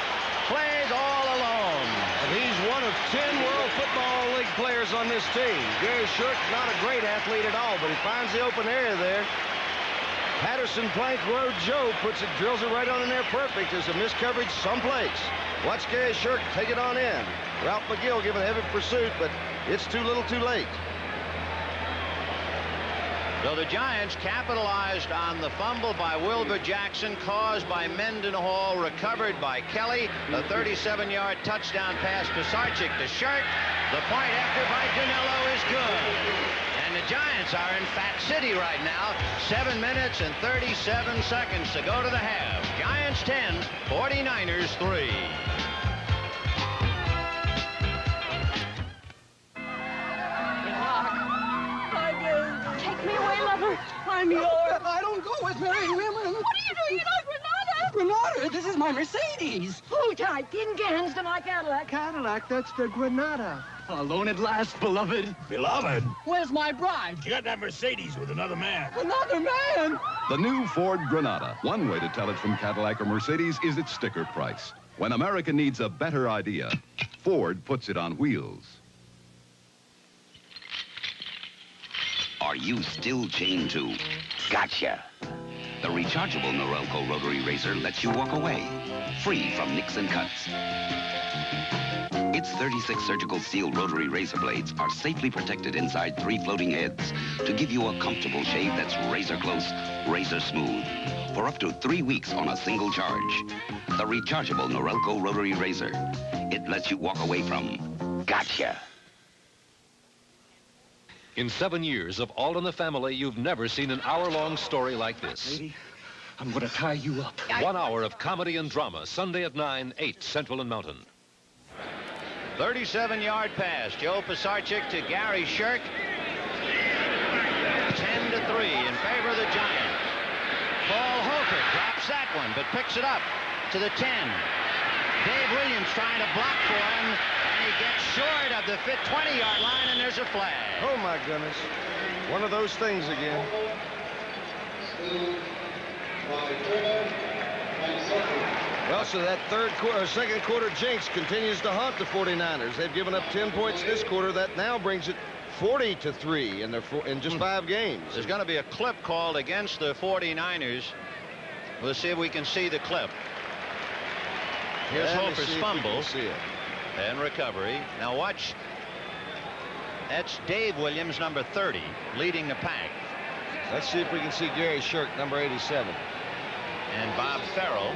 plays all alone. And he's one of 10 World Football League players on this team. Gary Shirk, not a great athlete at all, but he finds the open area there. Patterson Plank Road Joe drills it right on in there perfect. There's a missed coverage someplace. Watch Gary Shirk take it on in. Ralph McGill giving a heavy pursuit, but it's too little too late. So the Giants capitalized on the fumble by Wilbur Jackson, caused by Mendenhall, recovered by Kelly. The 37-yard touchdown pass to Pisarcik to Shirk. The point after by Danilo is good. And the Giants are in Fat City right now. 7 minutes and 37 seconds to go to the half. Giants 10, 49ers 3. Take me away, lover. I'm yours. I don't go with married women. What are you doing in our Granada? Granada? This is my Mercedes. Hold tight. Didn't get hands to my Cadillac. Cadillac, that's the Granada. Alone at last, beloved. Beloved? Where's my bride? You got that Mercedes with another man. Another man? The new Ford Granada. One way to tell it from Cadillac or Mercedes is its sticker price. When America needs a better idea, Ford puts it on wheels. Are you still chained to? Gotcha. The rechargeable Norelco rotary razor lets you walk away, free from nicks and cuts. Its 36 surgical steel rotary razor blades are safely protected inside 3 floating heads to give you a comfortable shave that's razor close, razor smooth, for up to 3 weeks on a single charge. The rechargeable Norelco rotary razor. It lets you walk away from gotcha. In 7 years of All in the Family, you've never seen an hour-long story like this. Lady, I'm going to tie you up. 1 hour of comedy and drama, Sunday at 9, 8 Central and Mountain. 37-yard pass. Joe Pisarcik to Gary Shirk. 10-3 in favor of the Giants. Paul Hofer drops that one, but picks it up to the 10. Dave Williamson trying to block for him, and he gets short of the 20-yard line, and there's a flag. Oh, my goodness. One of those things again. Well, so that second quarter jinx continues to haunt the 49ers. They've given up 10 points this quarter. That now brings it 40-3 in just 5 games. There's going to be a clip called against the 49ers. We'll see if we can see the clip. Here's Hofer's fumble and recovery. Now watch. That's Dave Williams, number 30, leading the pack. Let's see if we can see Gary Shirk, number 87. And Bob Farrell.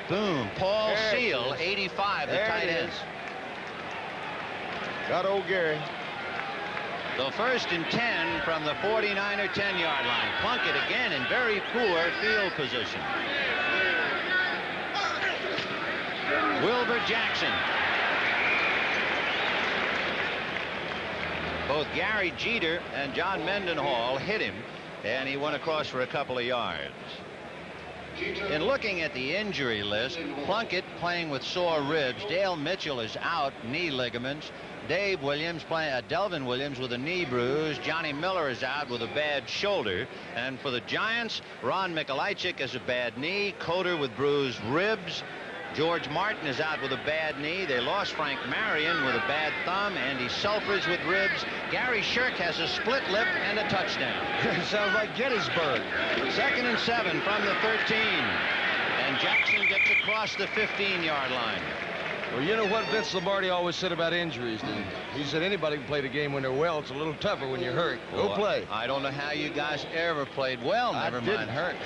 Boom. Paul Seal, 85, the tight end. Got old Gary. So 1st and 10 from the 49er 10-yard line. Plunkett again in very poor field position. Wilbur Jackson. Both Gary Jeter and John Mendenhall hit him, and he went across for a couple of yards. In looking at the injury list, Plunkett playing with sore ribs. Dale Mitchell is out, knee ligaments. Dave Williams playing, Delvin Williams with a knee bruise. Johnny Miller is out with a bad shoulder. And for the Giants, Ron Mikolajczyk has a bad knee. Coder with bruised ribs. George Martin is out with a bad knee. They lost Frank Marion with a bad thumb. Andy Selfridge with ribs. Gary Shirk has a split lip and a touchdown. Sounds like Gettysburg. 2nd and 7 from the 13. And Jackson gets across the 15-yard line. Well, you know what Vince Lombardi always said about injuries? He said anybody can play the game when they're well. It's a little tougher when you're hurt. Go play. I don't know how you guys ever played well, never mind hurt.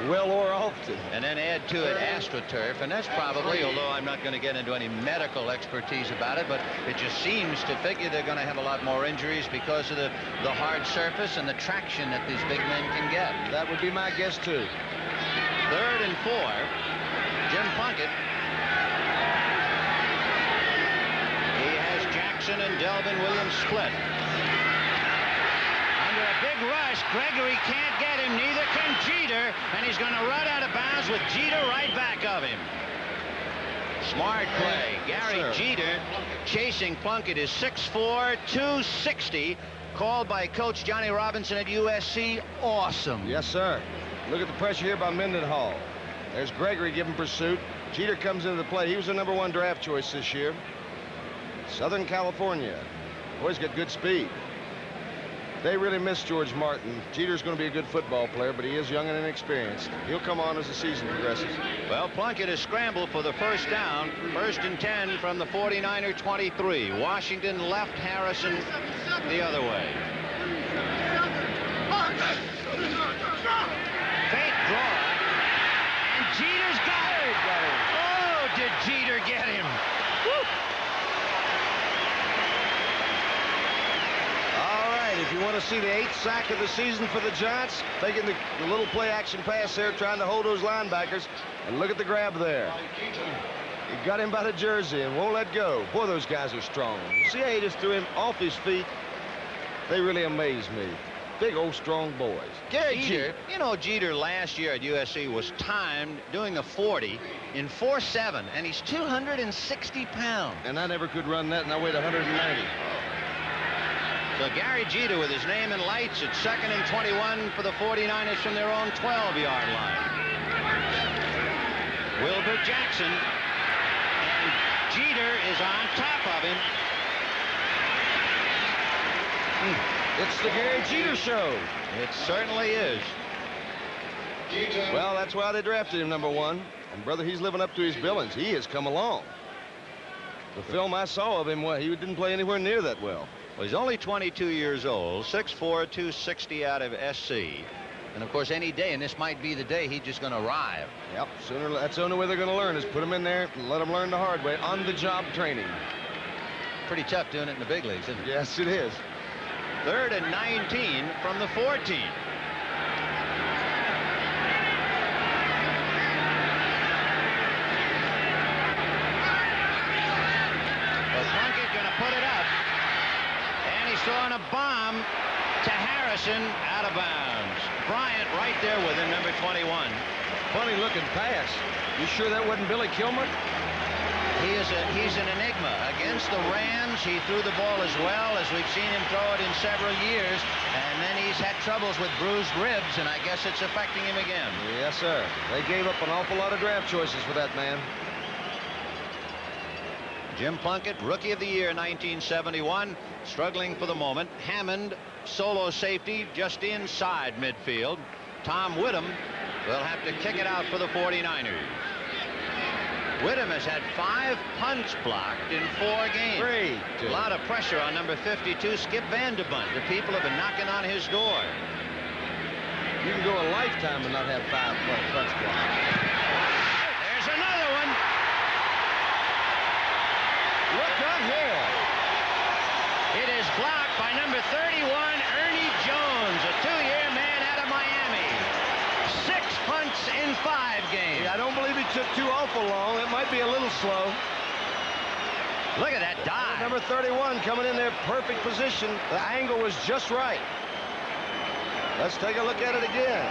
Well or often. And then add to it AstroTurf, and that's probably, although I'm not going to get into any medical expertise about it, but it just seems to figure they're going to have a lot more injuries because of the hard surface and the traction that these big men can get. That would be my guess, too. 3rd and 4. Jim Plunkett. He has Jackson and Delvin Williams split. Under a big rush, Gregory can't get him, neither can Jeter, and he's going to run out of bounds with Jeter right back of him. Smart play. Gary Jeter chasing Plunkett is 6'4", 260, called by Coach Johnny Robinson at USC. Awesome. Yes, sir. Look at the pressure here by Mendenhall. There's Gregory giving pursuit. Jeter comes into the play. He was the #1 draft choice this year. Southern California. Boy's got good speed. They really miss George Martin. Jeter's going to be a good football player, but he is young and inexperienced. He'll come on as the season progresses. Well, Plunkett has scrambled for the first down. 1st and 10 from the 49er 23. Washington left, Harrison the other way. Fake draw. And Jeter's got it. Oh, did Jeter get him? Woo. If you want to see the 8th sack of the season for the Giants, taking the little play-action pass there, trying to hold those linebackers, and look at the grab there. He got him by the jersey and won't let go. Boy, those guys are strong. You see how he just threw him off his feet? They really amaze me. Big old strong boys. Gary Jeter, you know, Jeter last year at USC was timed doing a 40 in 4.7, and he's 260 pounds. And I never could run that, and I weighed 190. So Gary Jeter with his name in lights at 2nd and 21 for the 49ers from their own 12-yard line. Wilbur Jackson, and Jeter is on top of him. It's the Gary Jeter show. It certainly is. Well, that's why they drafted him #1. And, brother, he's living up to his billings. He has come along. The film I saw of him, he didn't play anywhere near that well. Well, he's only 22 years old, 6'4", 260 out of SC. And, of course, any day, and this might be the day, he's just going to arrive. Yep, that's the only way they're going to learn is put him in there and let them learn the hard way, on-the-job training. Pretty tough doing it in the big leagues, isn't it? Yes, it is. 3rd and 19 from the 14. Well, Plunkett going to put it up. And he's throwing a bomb to Harrison out of bounds. Bryant right there with him, number 21. Funny looking pass. You sure that wasn't Billy Kilmer? He's an enigma. Against the Rams, he threw the ball as well as we've seen him throw it in several years, and then he's had troubles with bruised ribs, and I guess it's affecting him again. Yes, sir. They gave up an awful lot of draft choices for that man. Jim Plunkett, Rookie of the Year, 1971, struggling for the moment. Hammond, solo safety, just inside midfield. Tom Whittam will have to kick it out for the 49ers. Whittam has had 5 punts blocked in 4 games. Great. A lot of pressure on number 52, Skip Vanderbunt. The people have been knocking on his door. You can go a lifetime and not have 5 punts blocked. There's another one. Look ahead. It is blocked by number 31, Ernie Jones, a 2-year man out of Miami. 6 punts in 5 games. Yeah, I don't believe he took too awful long. It might be a little slow. Look at that dive. Number 31 coming in there, perfect position. The angle was just right. Let's take a look at it again.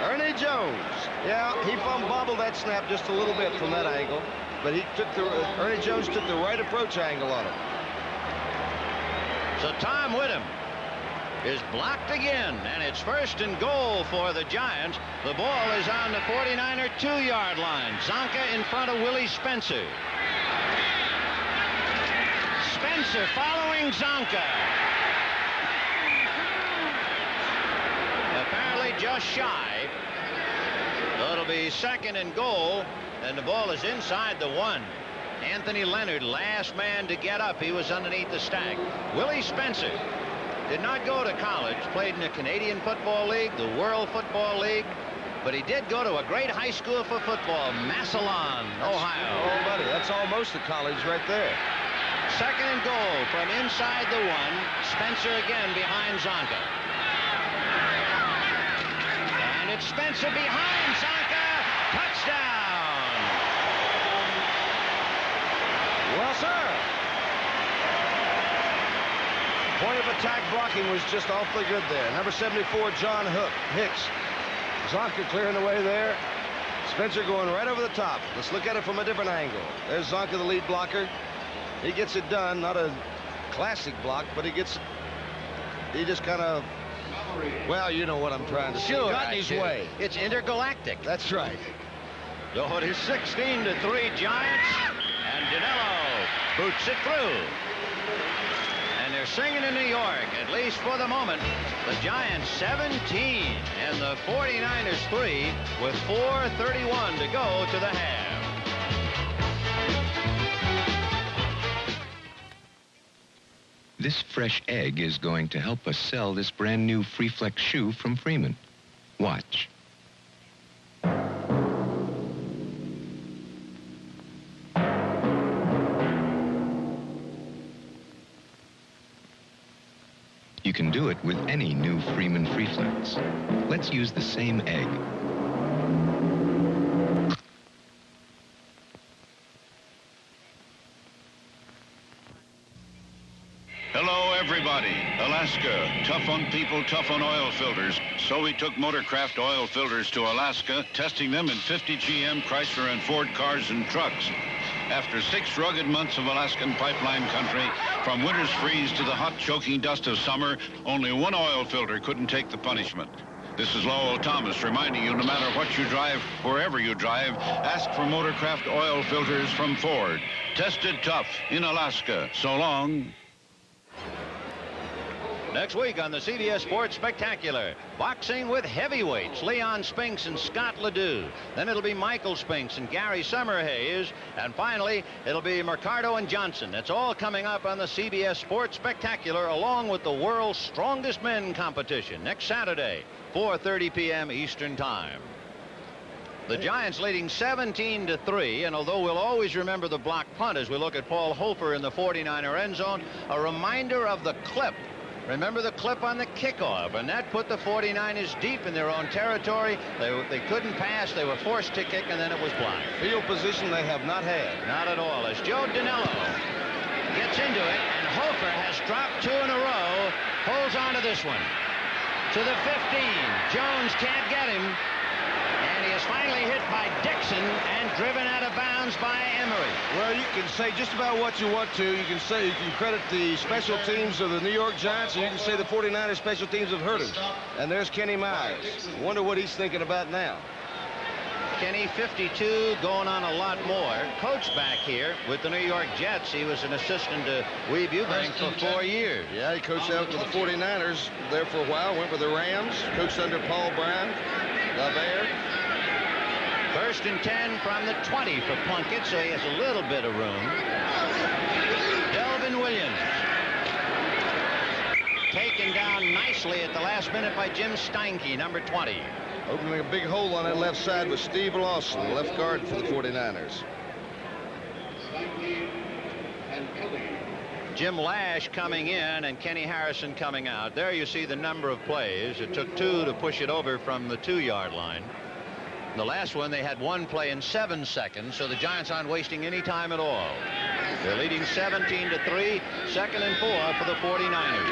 Ernie Jones. Yeah, he bobbled that snap just a little bit from that angle, but Ernie Jones took the right approach angle on it. So Tom Whittam is blocked again, and it's 1st and goal for the Giants. The ball is on the 49er 2-yard line. Zonka in front of Willie Spencer. Spencer following Zonka. Apparently just shy. So it'll be 2nd and goal, and the ball is inside the 1. Anthony Leonard, last man to get up. He was underneath the stack. Willie Spencer did not go to college, played in the Canadian Football League, the World Football League, but he did go to a great high school for football, Massillon, Ohio. Oh, buddy, that's almost a college right there. 2nd and goal from inside the 1. Spencer again behind Zonka. And it's Spencer behind Zonka. Touchdown. Well, sir. Point of attack blocking was just awfully good there. Number 74, John Hicks. Zonka clearing the way there. Spencer going right over the top. Let's look at it from a different angle. There's Zonka, the lead blocker. He gets it done. Not a classic block, but he just kind of, well, you know what I'm trying to say. Sure, Got in his way. It's intergalactic. That's right. So it is 16-3 Giants, and Dinello boots it through. And they're singing in New York, at least for the moment. The Giants 17 and the 49ers 3 with 4:31 to go to the half. This fresh egg is going to help us sell this brand new Freeflex shoe from Freeman. Watch. You can do it with any new Freeman Freeflex. Let's use the same egg. Hello, everybody. Alaska. Tough on people, tough on oil filters. So we took Motorcraft oil filters to Alaska, testing them in 50 GM, Chrysler, and Ford cars and trucks. After 6 rugged months of Alaskan pipeline country, from winter's freeze to the hot, choking dust of summer, only one oil filter couldn't take the punishment. This is Lowell Thomas reminding you, no matter what you drive, wherever you drive, ask for Motorcraft oil filters from Ford. Tested tough in Alaska. So long. Next week on the CBS Sports Spectacular, boxing with heavyweights, Leon Spinks and Scott Ledoux. Then it'll be Michael Spinks and Gary Summerhays. And finally, it'll be Mercado and Johnson. That's all coming up on the CBS Sports Spectacular, along with the World's Strongest Men competition next Saturday, 4:30 p.m. Eastern Time. The Giants leading 17-3, and although we'll always remember the block punt as we look at Paul Hofer in the 49er end zone, a reminder of the clip. Remember the clip on the kickoff, and that put the 49ers deep in their own territory. They couldn't pass. They were forced to kick, and then it was blocked. Field position they have not had. Not at all. As Joe Dinello gets into it, and Hofer has dropped 2 in a row, holds on to this one. To the 15. Jones can't get him. And he is finally hit by Dixon and driven out of bounds by Emery. Well, you can say just about what you want to. You can credit the special teams of the New York Giants, and you can say the 49ers special teams have hurt him. And there's Kenny Myers. I wonder what he's thinking about now. Kenny, 52, going on a lot more. Coach back here with the New York Jets. He was an assistant to Weeb Eubank for 4 years. Yeah, he coached out with the 49ers there for a while. Went with the Rams. Coached under Paul Brown. LaBear. 1st and 10 from the 20 for Plunkett, so he has a little bit of room. Delvin Williams. Taken down nicely at the last minute by Jim Steinke, number 20. Opening a big hole on that left side was Steve Lawson, left guard for the 49ers. Jim Lash coming in and Kenny Harrison coming out. There you see the number of plays. It took 2 to push it over from the 2-yard line. The last one, they had 1 play in 7 seconds, so the Giants aren't wasting any time at all. They're leading 17-3, 2nd and 4 for the 49ers.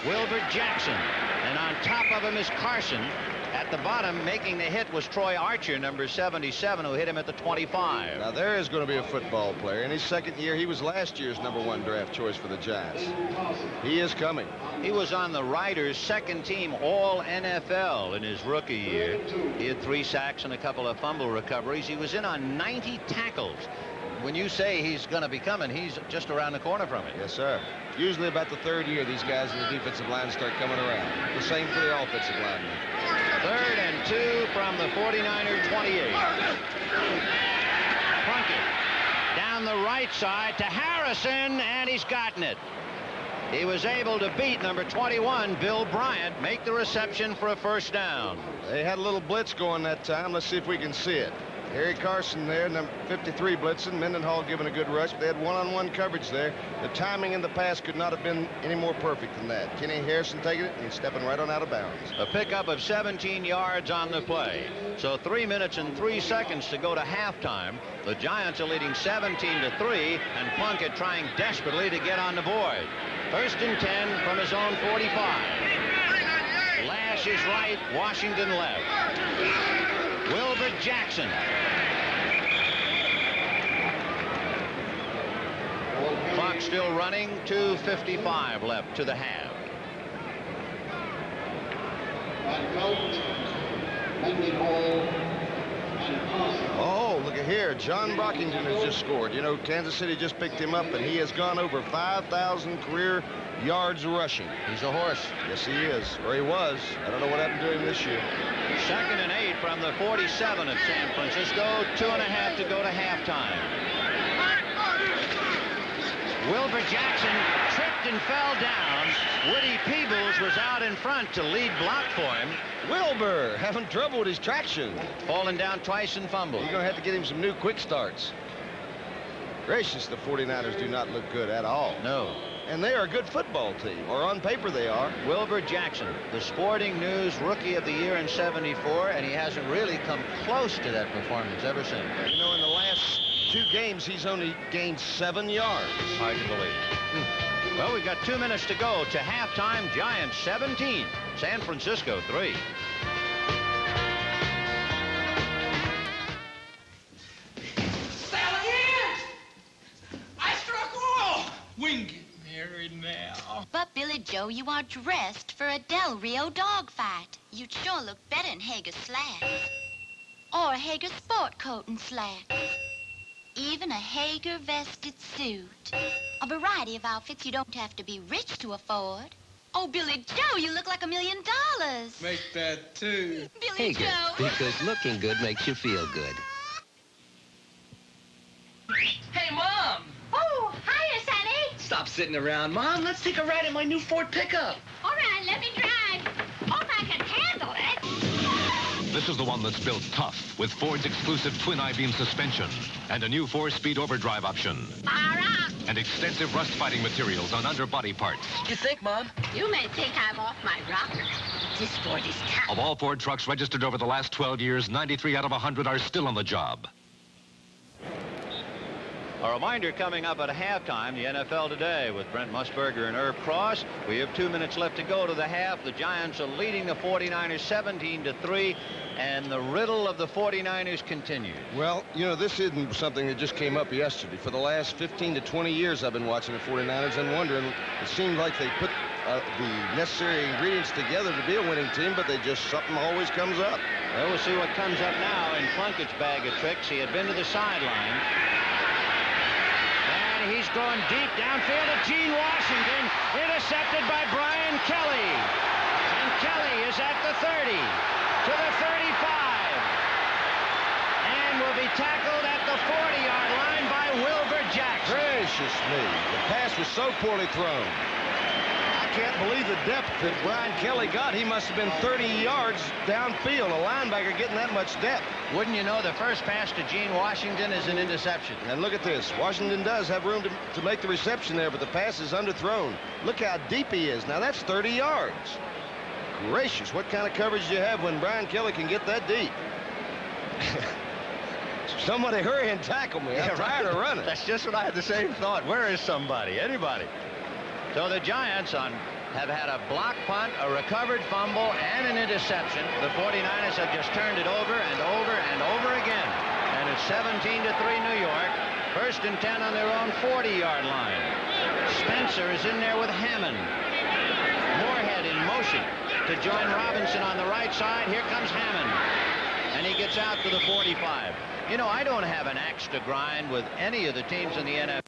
Wilbur Jackson, and on top of him is Carson. At the bottom, making the hit was Troy Archer, number 77, who hit him at the 25. Now, there is going to be a football player. In his 2nd year, he was last year's #1 draft choice for the Giants. He is coming. He was on the Riders' 2nd team All-NFL in his rookie year. He had 3 sacks and a couple of fumble recoveries. He was in on 90 tackles. When you say he's going to be coming, he's just around the corner from it. Yes, sir. Usually about the 3rd year, these guys in the defensive line start coming around. The same for the offensive linemen. 3rd and 2 from the 49er 28. Plunkett down the right side to Harrison, and he's gotten it. He was able to beat number 21, Bill Bryant, make the reception for a 1st down. They had a little blitz going that time. Let's see if we can see it. Harry Carson there, number 53 blitzing. Mendenhall giving a good rush. They had one-on-one coverage there. The timing in the pass could not have been any more perfect than that. Kenny Harrison taking it and stepping right on out of bounds. A pickup of 17 yards on the play. So 3 minutes and 3 seconds to go to halftime. The Giants are leading 17-3, and Plunkett trying desperately to get on the board. 1st and 10 from his own 45. Lash is right, Washington left. Wilbur Jackson. Clock still running, 2:55 left to the half. Oh, look at here. John Brockington has just scored. You know, Kansas City just picked him up, and he has gone over 5,000 career yards rushing. He's a horse. Yes, he is. Or he was. I don't know what happened to him this year. 2nd and 8 from the 47 of San Francisco. 2.5 to go to halftime. Wilbur Jackson tripped and fell down. Woody Peebles was out in front to lead block for him. Wilbur having trouble with his traction. Falling down twice and fumbled. You're going to have to get him some new quick starts. Gracious, the 49ers do not look good at all. No. And they are a good football team, or on paper they are. Wilbur Jackson, the Sporting News Rookie of the Year in '74, and he hasn't really come close to that performance ever since. You know, in the last 2 games, he's only gained 7 yards. Hard to believe. Well, we've got 2 minutes to go to halftime. Giants 17, San Francisco 3. We can get married now. But, Billy Joe, you are dressed for a Del Rio dogfight. You'd sure look better in Hager slacks. Or a Hager sport coat and slacks. Even a Hager vested suit. A variety of outfits you don't have to be rich to afford. Oh, Billy Joe, you look like $1 million. Make that 2. Billy Hager, Joe. because looking good makes you feel good. Hey, Mom! Oh, hiya, Sonny. Stop sitting around, Mom. Let's take a ride in my new Ford pickup. All right, let me drive. Oh, I can handle it. This is the one that's built tough with Ford's exclusive twin I-beam suspension and a new 4-speed overdrive option. Fire up. And extensive rust-fighting materials on underbody parts. You think, Mom? You may think I'm off my rocker. This Ford is tough. Of all Ford trucks registered over the last 12 years, 93 out of 100 are still on the job. A reminder coming up at halftime, the NFL Today with Brent Musburger and Irv Cross. We have 2 minutes left to go to the half. The Giants are leading the 49ers 17-3, and the riddle of the 49ers continues. Well, you know, this isn't something that just came up yesterday. For the last 15 to 20 years, I've been watching the 49ers and wondering, it seemed like they put the necessary ingredients together to be a winning team, but something always comes up. Well, we'll see what comes up now in Plunkett's bag of tricks. He had been to the sideline. And he's going deep downfield at Gene Washington, intercepted by Brian Kelly. And Kelly is at the 30, to the 35, and will be tackled at the 40-yard line by Wilbur Jackson. Gracious me. The pass was so poorly thrown. I can't believe the depth that Brian Kelly got. He must have been 30 yards downfield. A linebacker getting that much depth. Wouldn't you know, the first pass to Gene Washington is an interception. And look at this. Washington does have room to make the reception there, but the pass is underthrown. Look how deep he is. Now, that's 30 yards. Gracious, what kind of coverage do you have when Brian Kelly can get that deep? Somebody hurry and tackle me. I'm tired of running. That's just what I had the same thought. Where is somebody? Anybody? So the Giants have had a block punt, a recovered fumble, and an interception. The 49ers have just turned it over and over and over again. And it's 17-3 New York. 1st and 10 on their own 40-yard line. Spencer is in there with Hammond. Moorhead in motion to join Robinson on the right side. Here comes Hammond. And he gets out to the 45. You know, I don't have an axe to grind with any of the teams in the NFL.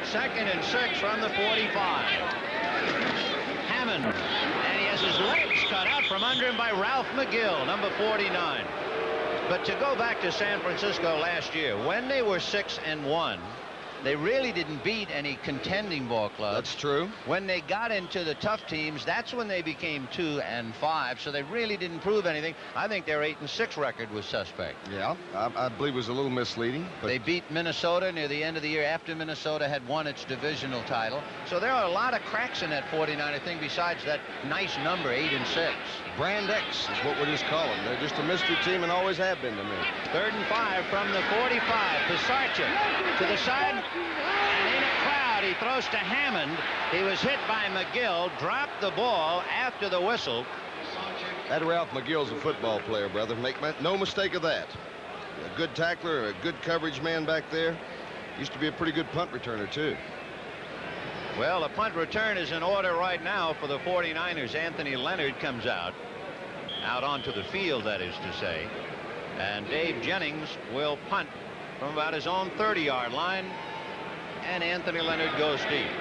Second and 6 from the 45. Hammond, and he has his legs cut out from under him by Ralph McGill, number 49. But to go back to San Francisco last year, when they were 6-1, they really didn't beat any contending ball clubs. That's true. When they got into the tough teams, that's when they became 2-5, so they really didn't prove anything. I think their 8-6 record was suspect. Yeah, I believe it was a little misleading. But they beat Minnesota near the end of the year after Minnesota had won its divisional title. So there are a lot of cracks in that 49er thing besides that nice number, 8-6. Brand X is what we're just calling. They're just a mystery team and always have been to me. 3rd and 5 from the 45. Pisarcik to the side. And in a crowd, he throws to Hammond. He was hit by McGill, dropped the ball after the whistle. That Ralph McGill's a football player, brother. Make no mistake of that. A good tackler, a good coverage man back there. Used to be a pretty good punt returner, too. Well, the punt return is in order right now for the 49ers. Anthony Leonard comes out onto the field, that is to say. And Dave Jennings will punt from about his own 30-yard line. And Anthony Leonard goes deep.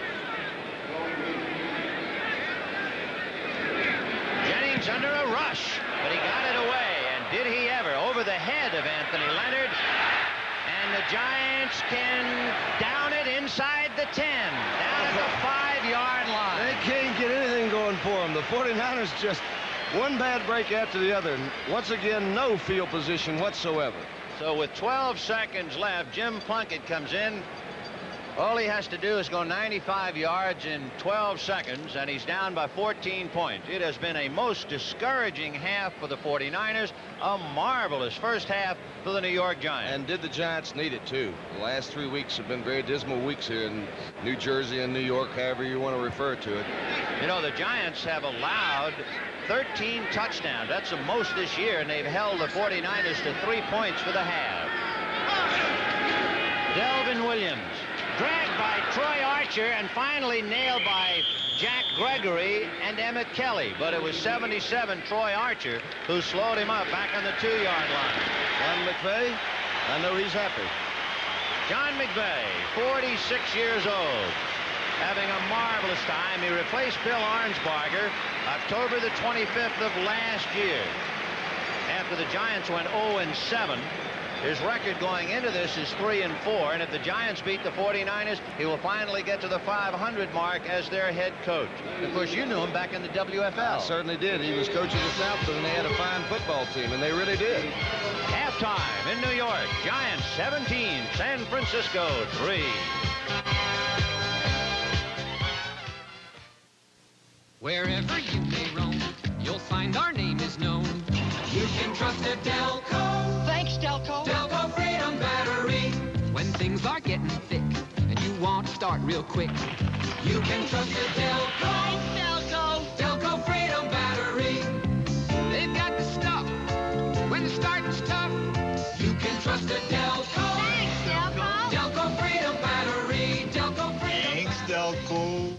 Jennings under a rush, but he got it away. And did he ever? Over the head of Anthony Leonard. And the Giants can down it inside the 10. Down at the 5-yard line. They can't get anything going for them. The 49ers just one bad break after the other. And once again, no field position whatsoever. So with 12 seconds left, Jim Plunkett comes in. All he has to do is go 95 yards in 12 seconds, and he's down by 14 points. It has been a most discouraging half for the 49ers. A marvelous first half for the New York Giants. And did the Giants need it, too? The last 3 weeks have been very dismal weeks here in New Jersey and New York, however you want to refer to it. You know, the Giants have allowed 13 touchdowns. That's the most this year, and they've held the 49ers to 3 points for the half. Delvin Williams. Dragged by Troy Archer and finally nailed by Jack Gregory and Emmett Kelly. But it was 77 Troy Archer who slowed him up back on the 2-yard line. John McVay, I know he's happy. John McVay, 46 years old, having a marvelous time. He replaced Bill Arnsparger October the 25th of last year. After the Giants went 0-7. His record going into this is 3-4, and if the Giants beat the 49ers, he will finally get to the 500 mark as their head coach. Of course, you knew him back in the WFL. I certainly did. He was coach of the South, and they had a fine football team, and they really did. Half halftime in New York. Giants 17, San Francisco 3. Wherever you may roam, you'll find our name is known. You can trust a Delco. Thanks, Delco. Delco Freedom Battery. When things are getting thick and you want to start real quick, you can trust a Delco. Thanks, Delco. Delco Freedom Battery. They've got the stuff when the starting's tough. You can trust a Delco. Thanks, Delco. Delco Freedom Battery. Delco Freedom. Thanks, Delco.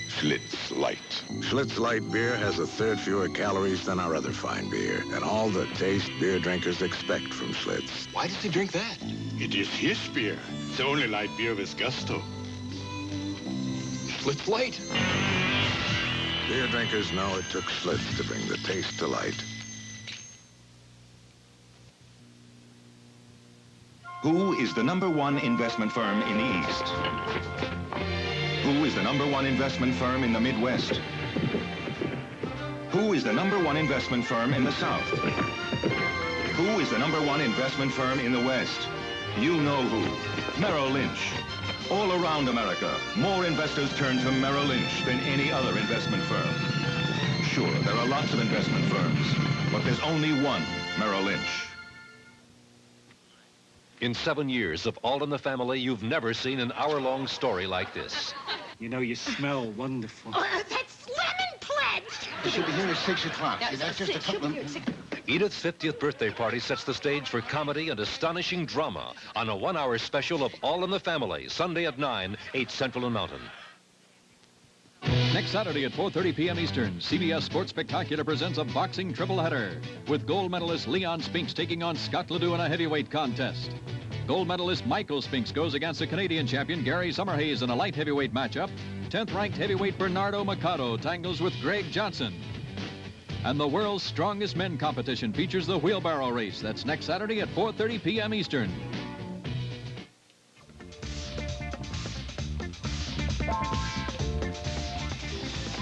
Schlitz Light. Schlitz Light beer has a third fewer calories than our other fine beer, and all the taste beer drinkers expect from Schlitz. Why does he drink that? It is his beer. The only light beer with gusto. Schlitz Light. Beer drinkers know it took Schlitz to bring the taste to light. Who is the #1 investment firm in the East? Who is the #1 investment firm in the Midwest? Who is the #1 investment firm in the South? Who is the #1 investment firm in the West? You know who. Merrill Lynch. All around America, more investors turn to Merrill Lynch than any other investment firm. Sure, there are lots of investment firms, but there's only one Merrill Lynch. In 7 years of All in the Family, you've never seen an hour-long story like this. You know, you smell wonderful. Oh, that's lemon pledge. You should be here at 6 o'clock. See, that's just a couple of... Edith's 50th birthday party sets the stage for comedy and astonishing drama on a 1-hour special of All in the Family, Sunday at 9, 8 Central and Mountain. Next Saturday at 4:30 p.m. Eastern, CBS Sports Spectacular presents a boxing triple header with gold medalist Leon Spinks taking on Scott Ledoux in a heavyweight contest. Gold medalist Michael Spinks goes against the Canadian champion Gary Summerhays in a light heavyweight matchup. 10th-ranked heavyweight Bernardo Machado tangles with Greg Johnson. And the world's strongest men competition features the wheelbarrow race. That's next Saturday at 4:30 p.m. Eastern.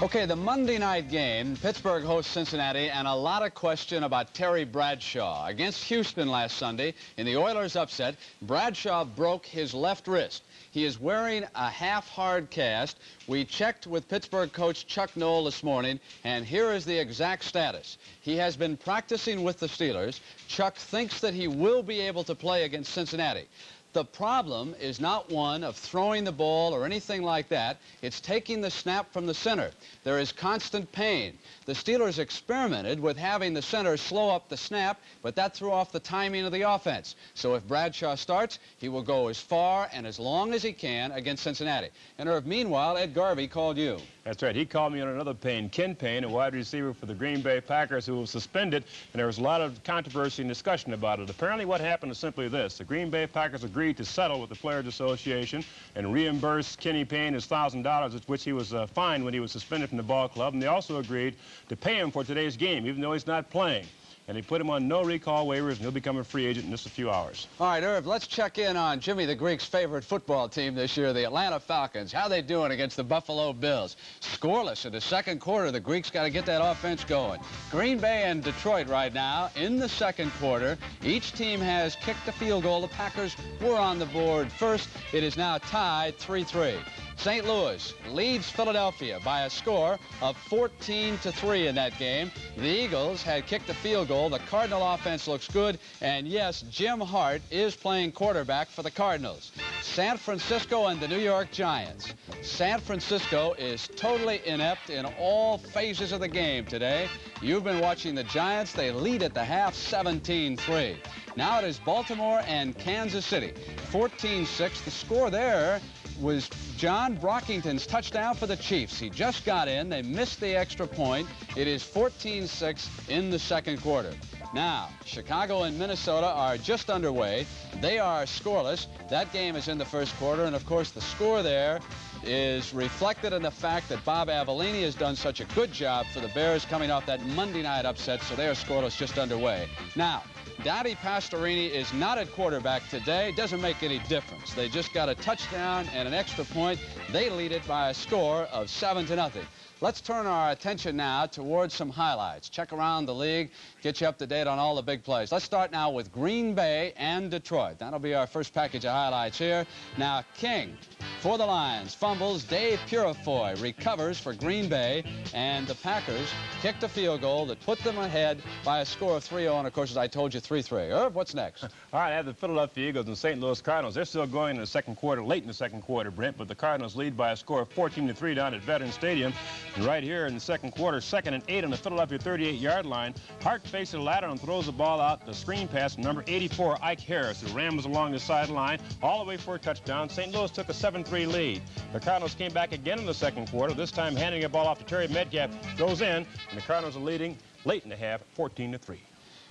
Okay, the Monday night game, Pittsburgh hosts Cincinnati, and a lot of question about Terry Bradshaw. Against Houston last Sunday, in the Oilers' upset, Bradshaw broke his left wrist. He is wearing a half-hard cast. We checked with Pittsburgh coach Chuck Noll this morning, and here is the exact status. He has been practicing with the Steelers. Chuck thinks that he will be able to play against Cincinnati. The problem is not one of throwing the ball or anything like that. It's taking the snap from the center. There is constant pain. The Steelers experimented with having the center slow up the snap, but that threw off the timing of the offense. So if Bradshaw starts, he will go as far and as long as he can against Cincinnati. And Irv, meanwhile, Ed Garvey called you. That's right. He called me on another pain. Ken Payne, a wide receiver for the Green Bay Packers, who was suspended, and there was a lot of controversy and discussion about it. Apparently what happened is simply this. The Green Bay Packers agreed to settle with the Players Association and reimburse Kenny Payne his $1,000, which he was fined when he was suspended from the ball club. And they also agreed to pay him for today's game, even though he's not playing. And they put him on no recall waivers, and he'll become a free agent in just a few hours. All right, Irv, let's check in on Jimmy the Greek's favorite football team this year, the Atlanta Falcons. How they doing against the Buffalo Bills? Scoreless in the second quarter. The Greeks got to get that offense going. Green Bay and Detroit right now in the second quarter. Each team has kicked a field goal. The Packers were on the board first. It is now tied 3-3. St. Louis leads Philadelphia by a score of 14-3 in that game. The Eagles had kicked a field goal. The Cardinal offense looks good. And yes, Jim Hart is playing quarterback for the Cardinals. San Francisco and the New York Giants. San Francisco is totally inept in all phases of the game today. You've been watching the Giants. They lead at the half 17-3. Now it is Baltimore and Kansas City. 14-6. The score there was John Brockington's touchdown for the Chiefs. He just got in. They missed the extra point. It is 14-6 in the second quarter. Now, Chicago and Minnesota are just underway. They are scoreless. That game is in the first quarter, and of course the score there is reflected in the fact that Bob Avellini has done such a good job for the Bears coming off that Monday night upset, so they are scoreless just underway. Now, Donnie Pastorini is not at quarterback today. Doesn't make any difference. They just got a touchdown and an extra point. They lead it by a score of 7-0. Let's turn our attention now towards some highlights. Check around the league, get you up to date on all the big plays. Let's start now with Green Bay and Detroit. That'll be our first package of highlights here. Now, King for the Lions fumbles. Dave Purifoy recovers for Green Bay, and the Packers kicked a field goal that put them ahead by a score of 3-0, and of course, as I told you, 3-3. Irv, what's next? All right, I have the Philadelphia Eagles and St. Louis Cardinals. They're still going in the second quarter, late in the second quarter, Brent, but the Cardinals lead by a score of 14-3 down at Veterans Stadium. And right here in the second quarter, 2nd and 8 on the Philadelphia 38-yard line, Hart faces the ladder and throws the ball out. The screen pass from number 84, Ike Harris, who rambles along the sideline all the way for a touchdown. St. Louis took a 7-3 lead. The Cardinals came back again in the second quarter, this time handing the ball off to Terry Metcalf. Goes in, and the Cardinals are leading late in the half, 14-3.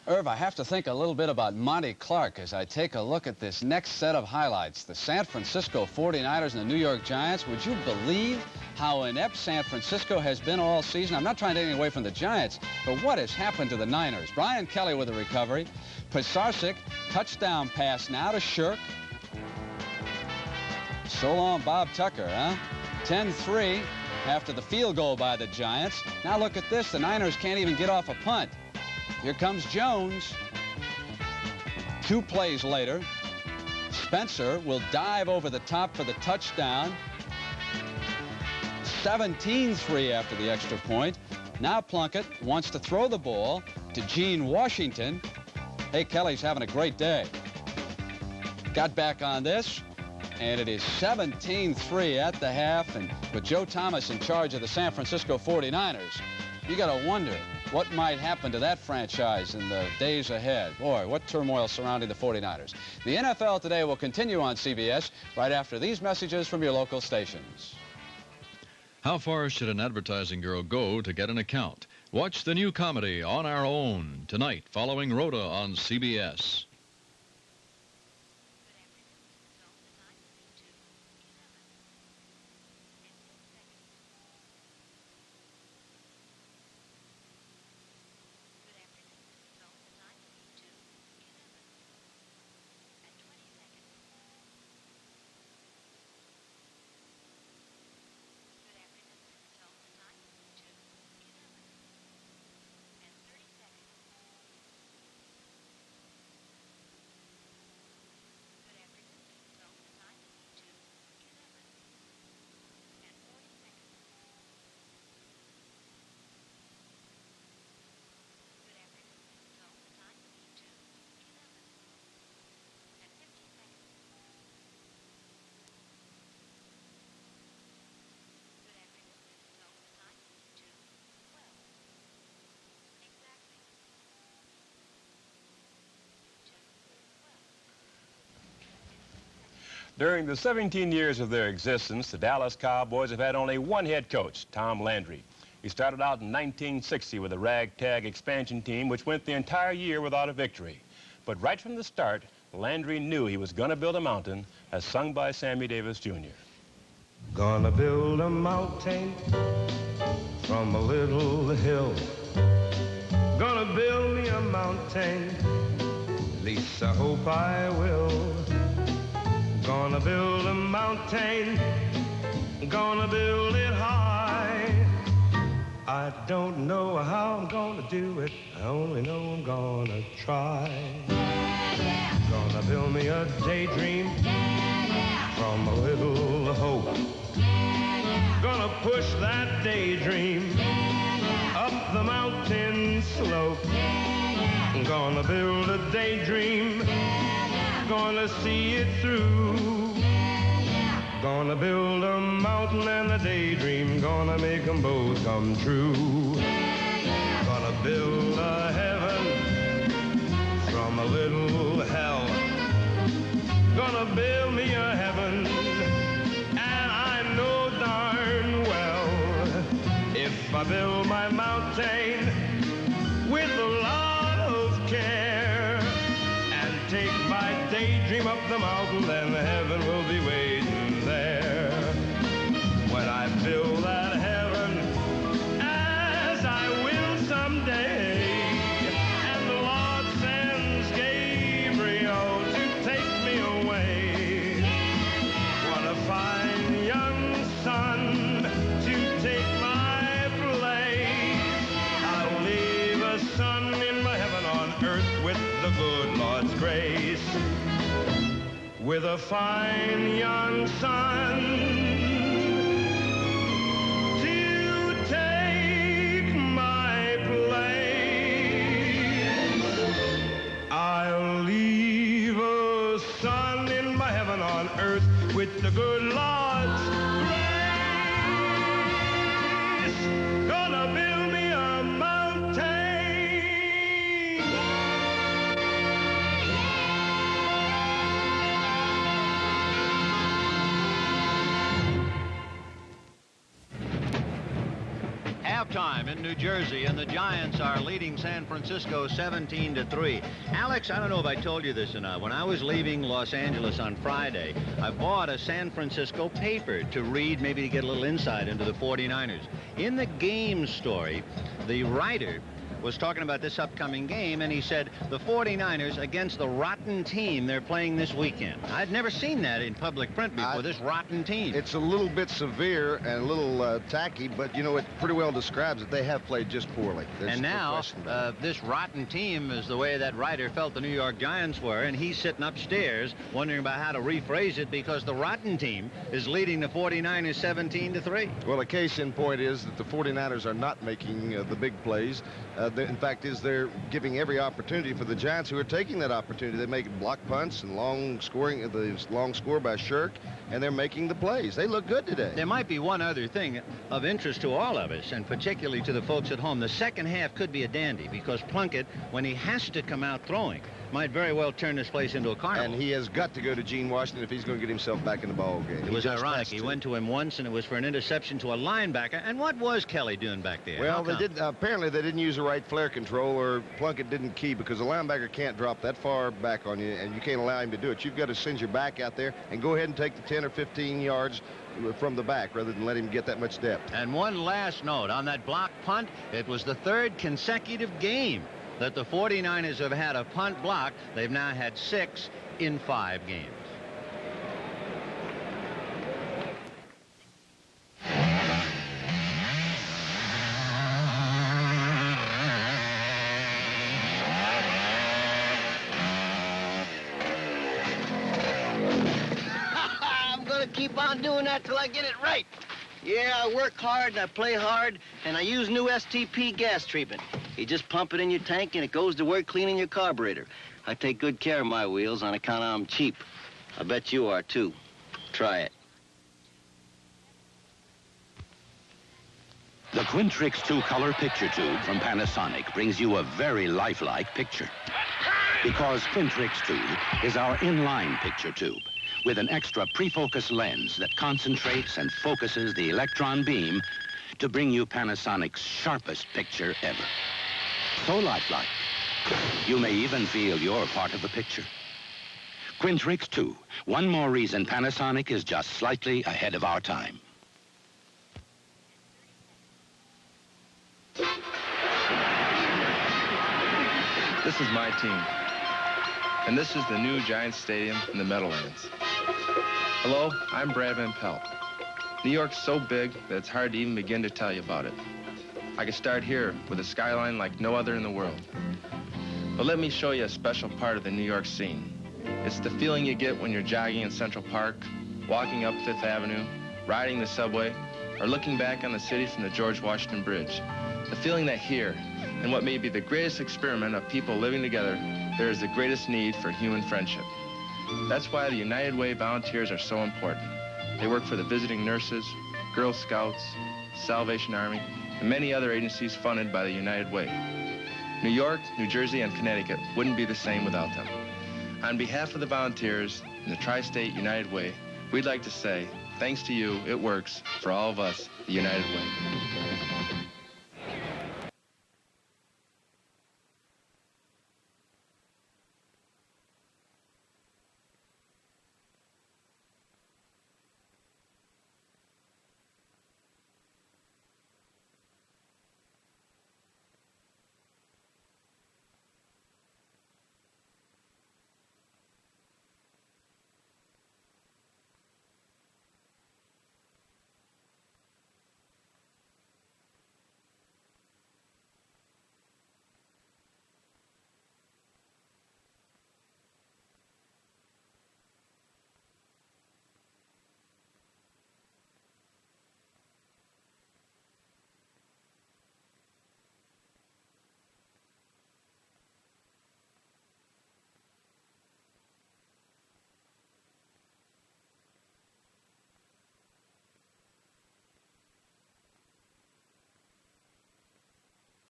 Irv, I have to think a little bit about Monty Clark as I take a look at this next set of highlights. The San Francisco 49ers and the New York Giants. Would you believe how inept San Francisco has been all season? I'm not trying to take anything away from the Giants, but what has happened to the Niners? Brian Kelly with a recovery. Pisarcik, touchdown pass now to Shirk. So long, Bob Tucker, huh? 10-3 after the field goal by the Giants. Now look at this. The Niners can't even get off a punt. Here comes Jones. 2 plays later, Spencer will dive over the top for the touchdown. 17-3 after the extra point. Now Plunkett wants to throw the ball to Gene Washington. Hey, Kelly's having a great day. Got back on this, and it is 17-3 at the half, and with Joe Thomas in charge of the San Francisco 49ers, you got to wonder what might happen to that franchise in the days ahead. Boy, what turmoil surrounding the 49ers. The NFL Today will continue on CBS right after these messages from your local stations. How far should an advertising girl go to get an account? Watch the new comedy On Our Own tonight following Rhoda on CBS. During the 17 years of their existence, the Dallas Cowboys have had only one head coach, Tom Landry. He started out in 1960 with a ragtag expansion team which went the entire year without a victory. But right from the start, Landry knew he was going to build a mountain, as sung by Sammy Davis Jr. Gonna build a mountain from a little hill. Gonna build me a mountain, at least I hope I will. Gonna build a mountain, gonna build it high. I don't know how I'm gonna do it, I only know I'm gonna try. Gonna build me a daydream from a little hope. Gonna push that daydream up the mountain slope. Gonna build a daydream, gonna see it through. Gonna build a mountain and a daydream, gonna make them both come true. Gonna build a heaven from a little hell. Gonna build me a heaven, and I know darn well, if I build my mountain with a lot of care and take my daydream mountain, then heaven will be waiting there. When I build that heaven, as I will someday, and the Lord sends Gabriel to take me away. Want a fine young son to take my place. I'll leave a son in my heaven on earth with the good Lord's grace. With a fine young son to take my place. I'll leave a son in my heaven on earth with the good Lord's grace. Gonna build me a mountain. Halftime in New Jersey, and the Giants are leading San Francisco 17-3. Alex, I don't know if I told you this or not. When I was leaving Los Angeles on Friday, I bought a San Francisco paper to read, maybe to get a little insight into the 49ers. In the game story, the writer was talking about this upcoming game, and he said the 49ers against the rotten team they're playing this weekend. I'd never seen that in public print before, this rotten team. It's a little bit severe and a little tacky, but, you know, it pretty well describes it. They have played just poorly. There's and no now, question about it. this rotten team is the way that writer felt the New York Giants were, and he's sitting upstairs wondering about how to rephrase it because the rotten team is leading the 49ers 17-3. Well, a case in point is that the 49ers are not making the big plays. In fact, they're giving every opportunity for the Giants, who are taking that opportunity. They make block punts and long score by Shirk, and they're making the plays. They look good today. There might be one other thing of interest to all of us, and particularly to the folks at home. The second half could be a dandy because Plunkett, when he has to come out throwing, might very well turn this place into a carnival. And he has got to go to Gene Washington if he's going to get himself back in the ball game. It was ironic. He went to him once, and it was for an interception to a linebacker. And what was Kelly doing back there? Well, apparently they didn't use the right flare control, or Plunkett didn't key, because the linebacker can't drop that far back on you, and you can't allow him to do it. You've got to send your back out there and go ahead and take the 10 or 15 yards from the back rather than let him get that much depth. And one last note on that block punt, it was the third consecutive game that the 49ers have had a punt block. They've now had 6 in 5 games. I'm gonna keep on doing that till I get it right. Yeah, I work hard and I play hard, and I use new STP gas treatment. You just pump it in your tank and it goes to work cleaning your carburetor. I take good care of my wheels on account of I'm cheap. I bet you are too. Try it. The Quintrix 2-color picture tube from Panasonic brings you a very lifelike picture. Because Quintrix 2 is our inline picture tube with an extra pre-focus lens that concentrates and focuses the electron beam to bring you Panasonic's sharpest picture ever. So lifelike, you may even feel you're part of the picture. Quintrix 2, one more reason Panasonic is just slightly ahead of our time. This is my team, and this is the new Giants Stadium in the Meadowlands. Hello, I'm Brad Van Pelt. New York's so big that it's hard to even begin to tell you about it. I could start here with a skyline like no other in the world. But let me show you a special part of the New York scene. It's the feeling you get when you're jogging in Central Park, walking up Fifth Avenue, riding the subway, or looking back on the city from the George Washington Bridge. The feeling that here, in what may be the greatest experiment of people living together, there is the greatest need for human friendship. That's why the United Way volunteers are so important. They work for the visiting nurses, Girl Scouts, Salvation Army, and many other agencies funded by the United Way. New York, New Jersey, and Connecticut wouldn't be the same without them. On behalf of the volunteers and the Tri-State United Way, we'd like to say, thanks to you, it works for all of us, the United Way.